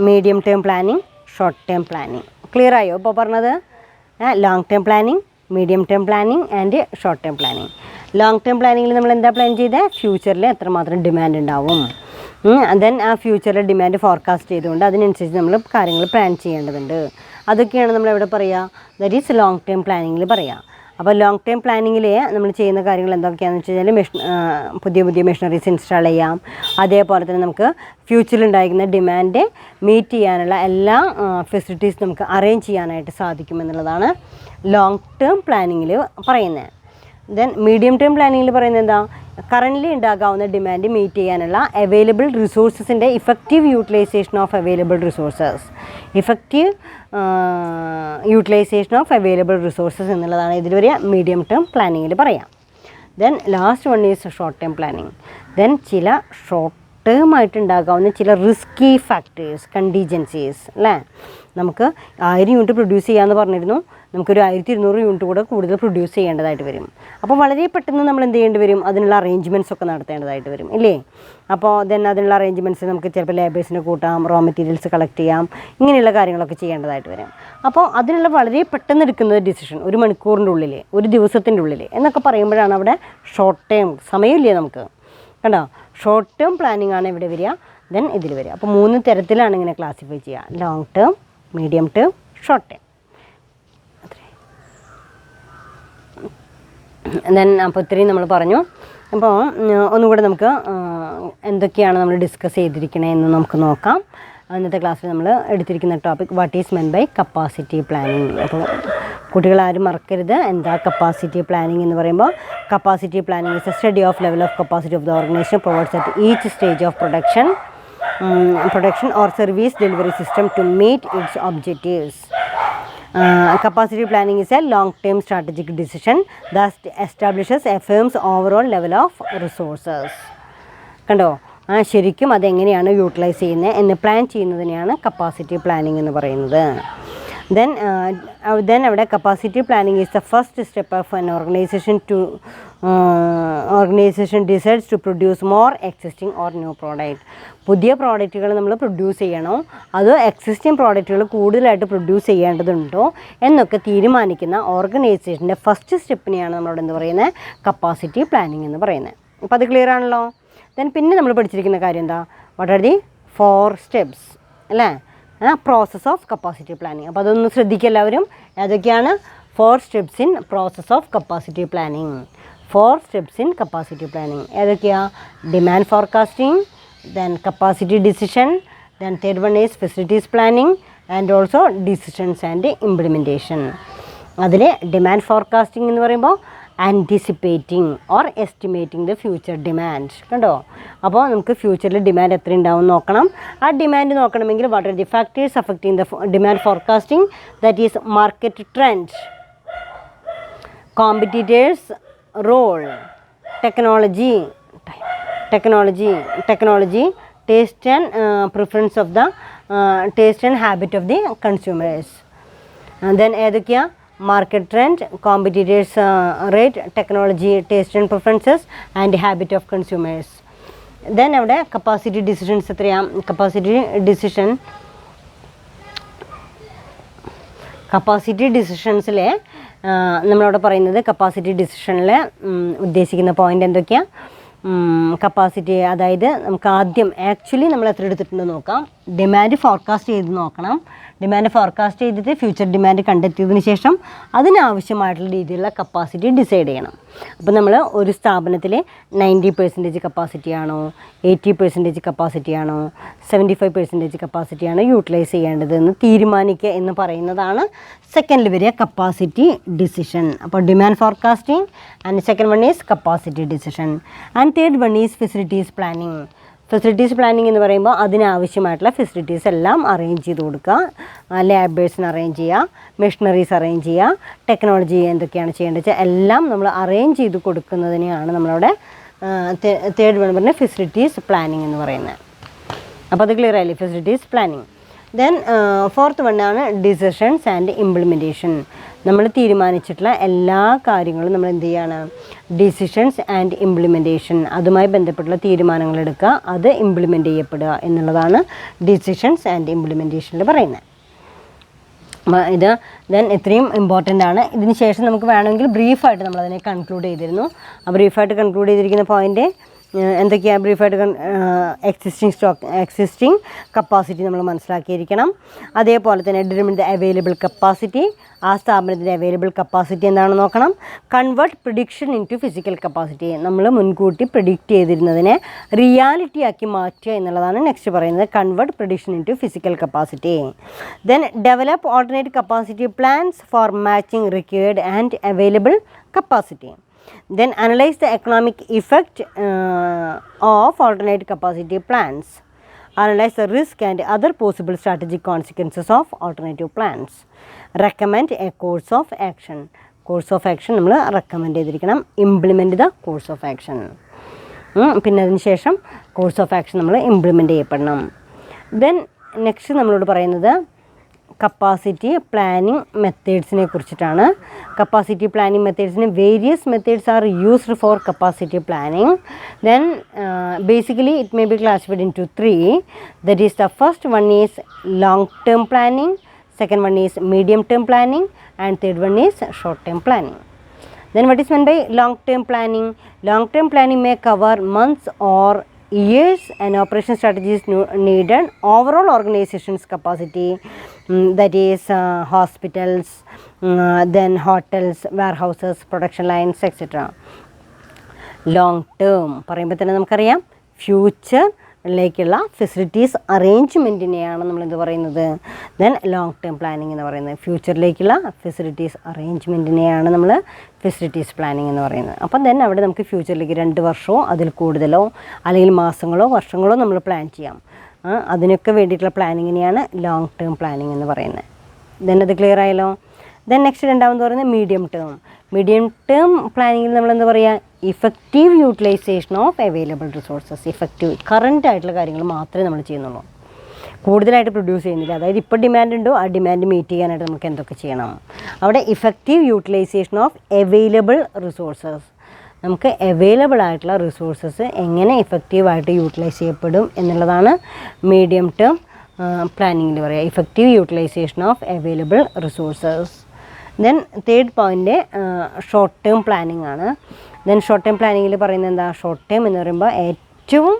medium term planning, short term planning. Clear ആയോ ഇപ്പോൾ പറഞ്ഞത്? Long term planning, medium term planning and short term planning. Long term പ്ലാനിങ്ങിൽ നമ്മൾ എന്താ പ്ലാൻ ചെയ്തത്, ഫ്യൂച്ചറിൽ എത്രമാത്രം ഡിമാൻഡ് ഉണ്ടാവും, ദെൻ ആ ഫ്യൂച്ചറിലെ ഡിമാൻഡ് ഫോർകാസ്റ്റ് ചെയ്തുകൊണ്ട് അതിനനുസരിച്ച് നമ്മൾ കാര്യങ്ങൾ പ്ലാൻ ചെയ്യേണ്ടതുണ്ട്. അതൊക്കെയാണ് നമ്മളെവിടെ പറയുക, ദറ്റ് ഈസ് ലോങ് ടേം പ്ലാനിങ്ങിൽ പറയുക. അപ്പോൾ ലോങ് ടേം പ്ലാനിങ്ങിൽ നമ്മൾ ചെയ്യുന്ന കാര്യങ്ങൾ എന്തൊക്കെയാണെന്ന് വെച്ച് കഴിഞ്ഞാൽ പുതിയ മെഷീനറീസ് ഇൻസ്റ്റാൾ ചെയ്യാം, അതേപോലെ തന്നെ നമുക്ക് ഫ്യൂച്ചറിൽ ഉണ്ടായിരിക്കുന്ന ഡിമാൻഡ് മീറ്റ് ചെയ്യാനുള്ള എല്ലാ ഫെസിലിറ്റീസ് നമുക്ക് അറേഞ്ച് ചെയ്യാനായിട്ട് സാധിക്കുമെന്നുള്ളതാണ് ലോങ് ടേം പ്ലാനിങ്ങിൽ പറയുന്നത്. ദെൻ മീഡിയം ടേം പ്ലാനിങ്ങിൽ പറയുന്നത് എന്താ, കറൻ്റ്ലി ഉണ്ടാകാവുന്ന ഡിമാൻഡ് മീറ്റ് ചെയ്യാനുള്ള അവൈലബിൾ റിസോഴ്സസിൻ്റെ effective utilisation of available resources എന്നുള്ളതാണ് ഇതിൽ വരെ മീഡിയം ടേം പ്ലാനിങ്ങിൽ പറയാം. Then last one is short term planning. Then ചില ഷോർട്ട് ടേം ആയിട്ടുണ്ടാകാവുന്ന ചില റിസ്കി ഫാക്ടേഴ്സ്, കണ്ടീജൻസീസ് അല്ലേ. നമുക്ക് 1000 യൂണിറ്റ് പ്രൊഡ്യൂസ് ചെയ്യാമെന്ന് പറഞ്ഞിരുന്നു, നമുക്കൊരു 1200 യൂണിറ്റ് കൂടെ കൂടുതൽ പ്രൊഡ്യൂസ് ചെയ്യേണ്ടതായിട്ട് വരും. അപ്പോൾ വളരെ പെട്ടെന്ന് നമ്മൾ എന്ത് ചെയ്യേണ്ടി വരും, അതിനുള്ള അറേഞ്ച്മെൻറ്റ്സ് ഒക്കെ നടത്തേണ്ടതായിട്ട് വരും ഇല്ലേ. അപ്പോൾ അതിനുള്ള അറേഞ്ച്മെൻറ്റ്സ് നമുക്ക് ചിലപ്പോൾ ലേബേഴ്സിനെ കൂട്ടാം, റോ മെറ്റീരിയൽസ് കളക്ട് ചെയ്യാം, ഇങ്ങനെയുള്ള കാര്യങ്ങളൊക്കെ ചെയ്യേണ്ടതായിട്ട് വരും. അപ്പോൾ അതിനുള്ള വളരെ പെട്ടെന്ന് എടുക്കുന്ന ഡിസിഷൻ 1 മണിക്കൂറിൻ്റെ ഉള്ളിൽ, 1 ദിവസത്തിൻ്റെ ഉള്ളിൽ എന്നൊക്കെ പറയുമ്പോഴാണ് അവിടെ ഷോർട്ട് ടേം, സമയമില്ലേ നമുക്ക്, കണ്ടോ. ഷോർട്ട് ടേം പ്ലാനിങ് ആണ് ഇവിടെ വരിക, ദെൻ ഇതിൽ വരിക. അപ്പോൾ 3 തരത്തിലാണ് ഇങ്ങനെ ക്ലാസിഫൈ ചെയ്യുക: long term, medium term, short term. Then അപ്പോൾ ഇത്രയും നമ്മൾ പറഞ്ഞു. അപ്പോൾ ഒന്നുകൂടെ നമുക്ക് എന്തൊക്കെയാണ് നമ്മൾ ഡിസ്കസ് ചെയ്തിരിക്കണേ എന്ന് നമുക്ക് നോക്കാം. ഇന്നത്തെ ക്ലാസ്സിൽ നമ്മൾ എടുത്തിരിക്കുന്ന topic what is men by capacity planning. അപ്പോൾ കുട്ടികളാരും മറക്കരുത്, എന്താ കപ്പാസിറ്റി പ്ലാനിങ് എന്ന് പറയുമ്പോൾ. Capacity planning is a study of level of capacity of the organisation provides at each stage of production or service delivery system to meet its objectives. Capacity planning is a long-term strategic decision that establishes a firm's overall level of resources. കണ്ടോ, ശരിക്കും അതെങ്ങനെയാണ് utilise ചെയ്യുന്നത് എന്ന് plan ചെയ്യുന്നതിനെയാണ് capacity planning എന്ന് പറയുന്നത്. Then അവിടെ capacity planning is the first step of an organization decides to produce more existing or new product. പുതിയ പ്രോഡക്റ്റുകൾ നമ്മൾ പ്രൊഡ്യൂസ് ചെയ്യണോ അതോ എക്സിസ്റ്റിംഗ് പ്രോഡക്റ്റുകൾ കൂടുതലായിട്ട് പ്രൊഡ്യൂസ് ചെയ്യേണ്ടതുണ്ടോ എന്നൊക്കെ തീരുമാനിക്കുന്ന ഓർഗനൈസേഷൻ്റെ ഫസ്റ്റ് സ്റ്റെപ്പിനെയാണ് നമ്മളോട് എന്ത് പറയുന്നത്, കപ്പാസിറ്റി പ്ലാനിങ് എന്ന് പറയുന്നത്. അപ്പോൾ അത് ക്ലിയർ ആണല്ലോ. ദെൻ പിന്നെ നമ്മൾ പഠിച്ചിരിക്കുന്ന കാര്യം എന്താ, വാട്ട് ആർ ദി 4 സ്റ്റെപ്സ് അല്ലേ, പ്രോസസ് ഓഫ് കപ്പാസിറ്റി പ്ലാനിങ്. അപ്പോൾ അതൊന്ന് ശ്രദ്ധിക്കുക എല്ലാവരും. ഏതൊക്കെയാണ് 4 steps in process of capacity planning. 4 steps in capacity planning ഏതൊക്കെയാണ്? Demand forecasting, then capacity decision, then third one is facilities planning and also decisions and implementation. അതിൽ demand forecasting എന്ന് പറയുമ്പോൾ anticipating or estimating the future demand. കണ്ടോ, അപ്പോൾ നമുക്ക് ഫ്യൂച്ചറിൽ demand എത്ര ഉണ്ടാവും നോക്കണം. ആ ഡിമാൻഡ് നോക്കണമെങ്കിൽ what are the factors affecting the demand forecasting, that is market trend, competitors role, technology, taste and preference of the taste and habit of the consumers. And then ഏതൊക്കെയാ? Market trend, competitors rate, technology, taste and preferences and habit of consumers. Then അവിടെ capacity decisions എത്രയാണ്? Capacity ഡിസിഷൻസിലെ നമ്മളവിടെ പറയുന്നത് capacity ഡിസിഷനിൽ ഉദ്ദേശിക്കുന്ന point എന്തൊക്കെയാണ്? Capacity, അതായത് നമുക്ക് ആദ്യം ആക്ച്വലി നമ്മൾ എത്ര എടുത്തിട്ടുണ്ടെന്ന് നോക്കാം. ഡിമാൻഡ് ഫോർകാസ്റ്റ് ചെയ്ത് നോക്കണം. ഡിമാൻഡ് ഫോർകാസ്റ്റ് ചെയ്തിട്ട് ഫ്യൂച്ചർ ഡിമാൻഡ് കണ്ടെത്തിയതിന് ശേഷം അതിനാവശ്യമായിട്ടുള്ള രീതിയിലുള്ള കപ്പാസിറ്റി ഡിസൈഡ് ചെയ്യണം. അപ്പോൾ നമ്മൾ ഒരു സ്ഥാപനത്തിൽ 90% കപ്പാസിറ്റിയാണോ, 80% കപ്പാസിറ്റിയാണോ, 75% കപ്പാസിറ്റിയാണോ യൂട്ടിലൈസ് ചെയ്യേണ്ടതെന്ന് തീരുമാനിക്കുക എന്ന് പറയുന്നതാണ് സെക്കൻഡിൽ വരിക കപ്പാസിറ്റി ഡിസിഷൻ. അപ്പോൾ demand forecasting and second one is capacity decision and third one is facilities planning. Facilities planning എന്ന് പറയുമ്പോൾ അതിനാവശ്യമായിട്ടുള്ള ഫെസിലിറ്റീസ് എല്ലാം അറേഞ്ച് ചെയ്ത് കൊടുക്കുക. ലാബേഴ്സിന് അറേഞ്ച് ചെയ്യുക, മെഷീനറീസ് അറേഞ്ച് ചെയ്യുക, ടെക്നോളജി എന്തൊക്കെയാണ് ചെയ്യേണ്ടത് വെച്ചാൽ എല്ലാം നമ്മൾ അറേഞ്ച് ചെയ്ത് കൊടുക്കുന്നതിനെയാണ് നമ്മളവിടെ തേർഡ് വൺ പറഞ്ഞ ഫെസിലിറ്റീസ് പ്ലാനിങ് എന്ന് പറയുന്നത്. അപ്പോൾ അത് ക്ലിയർ ആയില്ലേ, ഫെസിലിറ്റീസ് പ്ലാനിങ്. ദെൻ ഫോർത്ത് വണ്ണാണ് ഡിസിഷൻസ് ആൻഡ് ഇംപ്ലിമെൻറ്റേഷൻ. നമ്മൾ തീരുമാനിച്ചിട്ടുള്ള എല്ലാ കാര്യങ്ങളും നമ്മൾ എന്ത് ചെയ്യാണ്? ഡിസിഷൻസ് ആൻഡ് ഇംപ്ലിമെൻറ്റേഷൻ, അതുമായി ബന്ധപ്പെട്ടുള്ള തീരുമാനങ്ങൾ എടുക്കുക, അത് ഇംപ്ലിമെൻറ്റ് ചെയ്യപ്പെടുക എന്നുള്ളതാണ് ഡിസിഷൻസ് ആൻഡ് ഇംപ്ലിമെൻറ്റേഷനിൽ പറയുന്നത്. ഇത് ദെൻ ഇത്രയും ഇമ്പോർട്ടൻ്റ് ആണ്. ഇതിന് ശേഷം നമുക്ക് വേണമെങ്കിൽ ബ്രീഫായിട്ട് നമ്മളതിനെ കൺക്ലൂഡ് ചെയ്തിരുന്നു. ആ ബ്രീഫായിട്ട് കൺക്ലൂഡ് ചെയ്തിരിക്കുന്ന പോയിൻ്റ് എന്തൊക്കെയാണ്? ബ്രീഫായിട്ട് എക്സിസ്റ്റിംഗ് കപ്പാസിറ്റി നമ്മൾ മനസ്സിലാക്കിയിരിക്കണം. അതേപോലെ തന്നെ ഡിറ്റർമിൻ ദ അവൈലബിൾ കപ്പാസിറ്റി, ആ സ്ഥാപനത്തിൻ്റെ അവൈലബിൾ കപ്പാസിറ്റി എന്താണെന്ന് നോക്കണം. Convert prediction into physical capacity, നമ്മൾ മുൻകൂട്ടി പ്രിഡിക്റ്റ് ചെയ്തിരുന്നതിനെ റിയാലിറ്റി ആക്കി മാറ്റുക എന്നുള്ളതാണ് നെക്സ്റ്റ് പറയുന്നത്. Convert prediction into physical capacity. Then develop alternate capacity plans for matching required and available capacity. Then analyze the economic effect of alternate capacity plans. Analyze the risk and other possible strategic consequences of alternative plans. Recommend a course of action. Course of action നമ്മൾ recommend ചെയ്തിരിക്കണം. Implement the course of action. പിന്നെ അതിന് ശേഷം course of action നമ്മൾ implement ചെയ്യപ്പെടണം. Then next നമ്മളോട് പറയുന്നത് capacity planning മെത്തേഡ്സിനെ കുറിച്ചിട്ടാണ്. കപ്പാസിറ്റി പ്ലാനിങ് മെത്തേഡ്സിന് various methods are used for capacity planning. Then basically it may be classified into 3. That is the first one is long term planning, second one is medium term planning, and third one is short term planning. Then what is meant by long term planning? Long term planning may cover months or years, and operation strategies needed overall organization's capacity, that is hospitals, then hotels, warehouses, production lines, etc. Long term പറയുമ്പോൾ തന്നെ നമുക്കറിയാം ഫ്യൂച്ചറിലേക്കുള്ള facilities അറേഞ്ച്മെൻറ്റിനെയാണ് നമ്മളെന്ത് പറയുന്നത്. Then long term planning എന്ന് പറയുന്നത് ഫ്യൂച്ചറിലേക്കുള്ള facilities അറേഞ്ച്മെൻറ്റിനെയാണ് നമ്മൾ facilities planning എന്ന് പറയുന്നത്. അപ്പം ദെൻ അവിടെ നമുക്ക് ഫ്യൂച്ചറിലേക്ക് 2 വർഷമോ അതിൽ കൂടുതലോ അല്ലെങ്കിൽ മാസങ്ങളോ വർഷങ്ങളോ നമ്മൾ പ്ലാൻ ചെയ്യാം. അതിനൊക്കെ വേണ്ടിയിട്ടുള്ള പ്ലാനിങ്ങിനെയാണ് ലോങ് ടേം പ്ലാനിങ് എന്ന് പറയുന്നത്. ദെൻ അത് ക്ലിയർ ആയല്ലോ. ദെൻ നെക്സ്റ്റ് രണ്ടാമത് പറയുന്നത് മീഡിയം ടേം. മീഡിയം ടേം പ്ലാനിങ്ങിൽ നമ്മളെന്താ പറയുക, effective utilisation of available resources. Effective current ആയിട്ടുള്ള കാര്യങ്ങൾ മാത്രമേ നമ്മൾ ചെയ്യുന്നുള്ളൂ, കൂടുതലായിട്ട് പ്രൊഡ്യൂസ് ചെയ്യുന്നില്ല. അതായത് ഇപ്പോൾ ഡിമാൻഡ് ഉണ്ടോ ആ ഡിമാൻഡ് മീറ്റ് ചെയ്യാനായിട്ട് നമുക്ക് എന്തൊക്കെ ചെയ്യണം. അവിടെ effective utilisation of available resources, നമുക്ക് അവൈലബിൾ ആയിട്ടുള്ള റിസോഴ്സസ് എങ്ങനെ ഇഫക്റ്റീവായിട്ട് യൂട്ടിലൈസ് ചെയ്യപ്പെടും എന്നുള്ളതാണ് മീഡിയം ടേം പ്ലാനിങ്ങിൽ പറയുക. Effective utilisation of available resources. Then third point short term planning ആണ്. ദെൻ ഷോർട്ട് ടേം പ്ലാനിങ്ങിൽ പറയുന്നത് എന്താ, ഷോർട്ട് ടേം എന്ന് പറയുമ്പോൾ ഏറ്റവും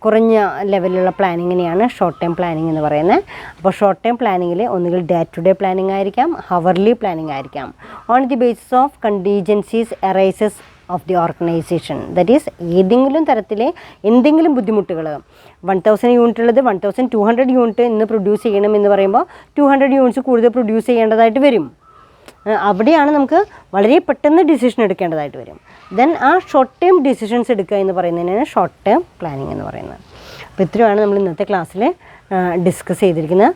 കുറഞ്ഞ ലെവലിലുള്ള പ്ലാനിങ്ങിനെയാണ് ഷോർട്ട് ടേം പ്ലാനിങ് എന്ന് പറയുന്നത്. അപ്പോൾ ഷോർട്ട് ടേം പ്ലാനിങ്ങിൽ ഒന്നുകിൽ ഡേ ടു ഡേ പ്ലാനിങ് ആയിരിക്കാം, ഹവർലി പ്ലാനിങ് ആയിരിക്കാം. On the basis of contingencies arises of the organisation. That is ഏതെങ്കിലും തരത്തിലെ എന്തെങ്കിലും ബുദ്ധിമുട്ടുകൾ, 1000 യൂണിറ്റ് ഉള്ളത് 1200 യൂണിറ്റ് ഇന്ന് പ്രൊഡ്യൂസ് ചെയ്യണം എന്ന് പറയുമ്പോൾ 200 യൂണിറ്റ്സ് കൂടുതൽ പ്രൊഡ്യൂസ് ചെയ്യേണ്ടതായിട്ട് വരും. അവിടെയാണ് നമുക്ക് വളരെ പെട്ടെന്ന് ഡിസിഷൻ എടുക്കേണ്ടതായിട്ട് വരും. ദെൻ ആ ഷോർട്ട് ടേം ഡിസിഷൻസ് എടുക്കുക എന്ന് പറയുന്നതിനാണ് ഷോർട്ട് ടേം പ്ലാനിങ് എന്ന് പറയുന്നത്. അപ്പോൾ ഇത്രയാണ് നമ്മൾ ഇന്നത്തെ ക്ലാസ്സിൽ ഡിസ്കസ് ചെയ്തിരിക്കുന്നത്.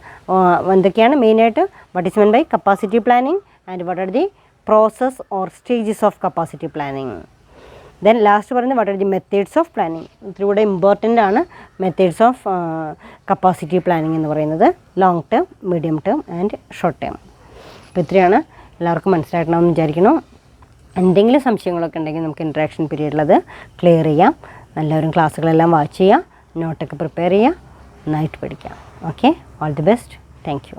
എന്തൊക്കെയാണ് മെയിനായിട്ട് what is men by capacity planning and what are the process or stages of capacity planning. Then last പറയുന്നത് what are the methods of planning. ഇത്തിരി ഇമ്പോർട്ടൻ്റ് ആണ് മെത്തേഡ്സ് ഓഫ് കപ്പാസിറ്റി പ്ലാനിങ് എന്ന് പറയുന്നത്, long term, medium term and short term. അപ്പോൾ ഇത്രയാണ് എല്ലാവർക്കും മനസ്സിലാക്കണമെന്ന് വിചാരിക്കുന്നു. എന്തെങ്കിലും സംശയങ്ങളൊക്കെ ഉണ്ടെങ്കിൽ നമുക്ക് ഇൻട്രാക്ഷൻ പീരീഡിലത് ക്ലിയർ ചെയ്യാം. എല്ലാവരും ക്ലാസ്സുകളെല്ലാം വാച്ച് ചെയ്യുക, നോട്ടൊക്കെ പ്രിപ്പയർ ചെയ്യുക, നന്നായിട്ട് പഠിക്കാം. Okay, all the best. Thank you.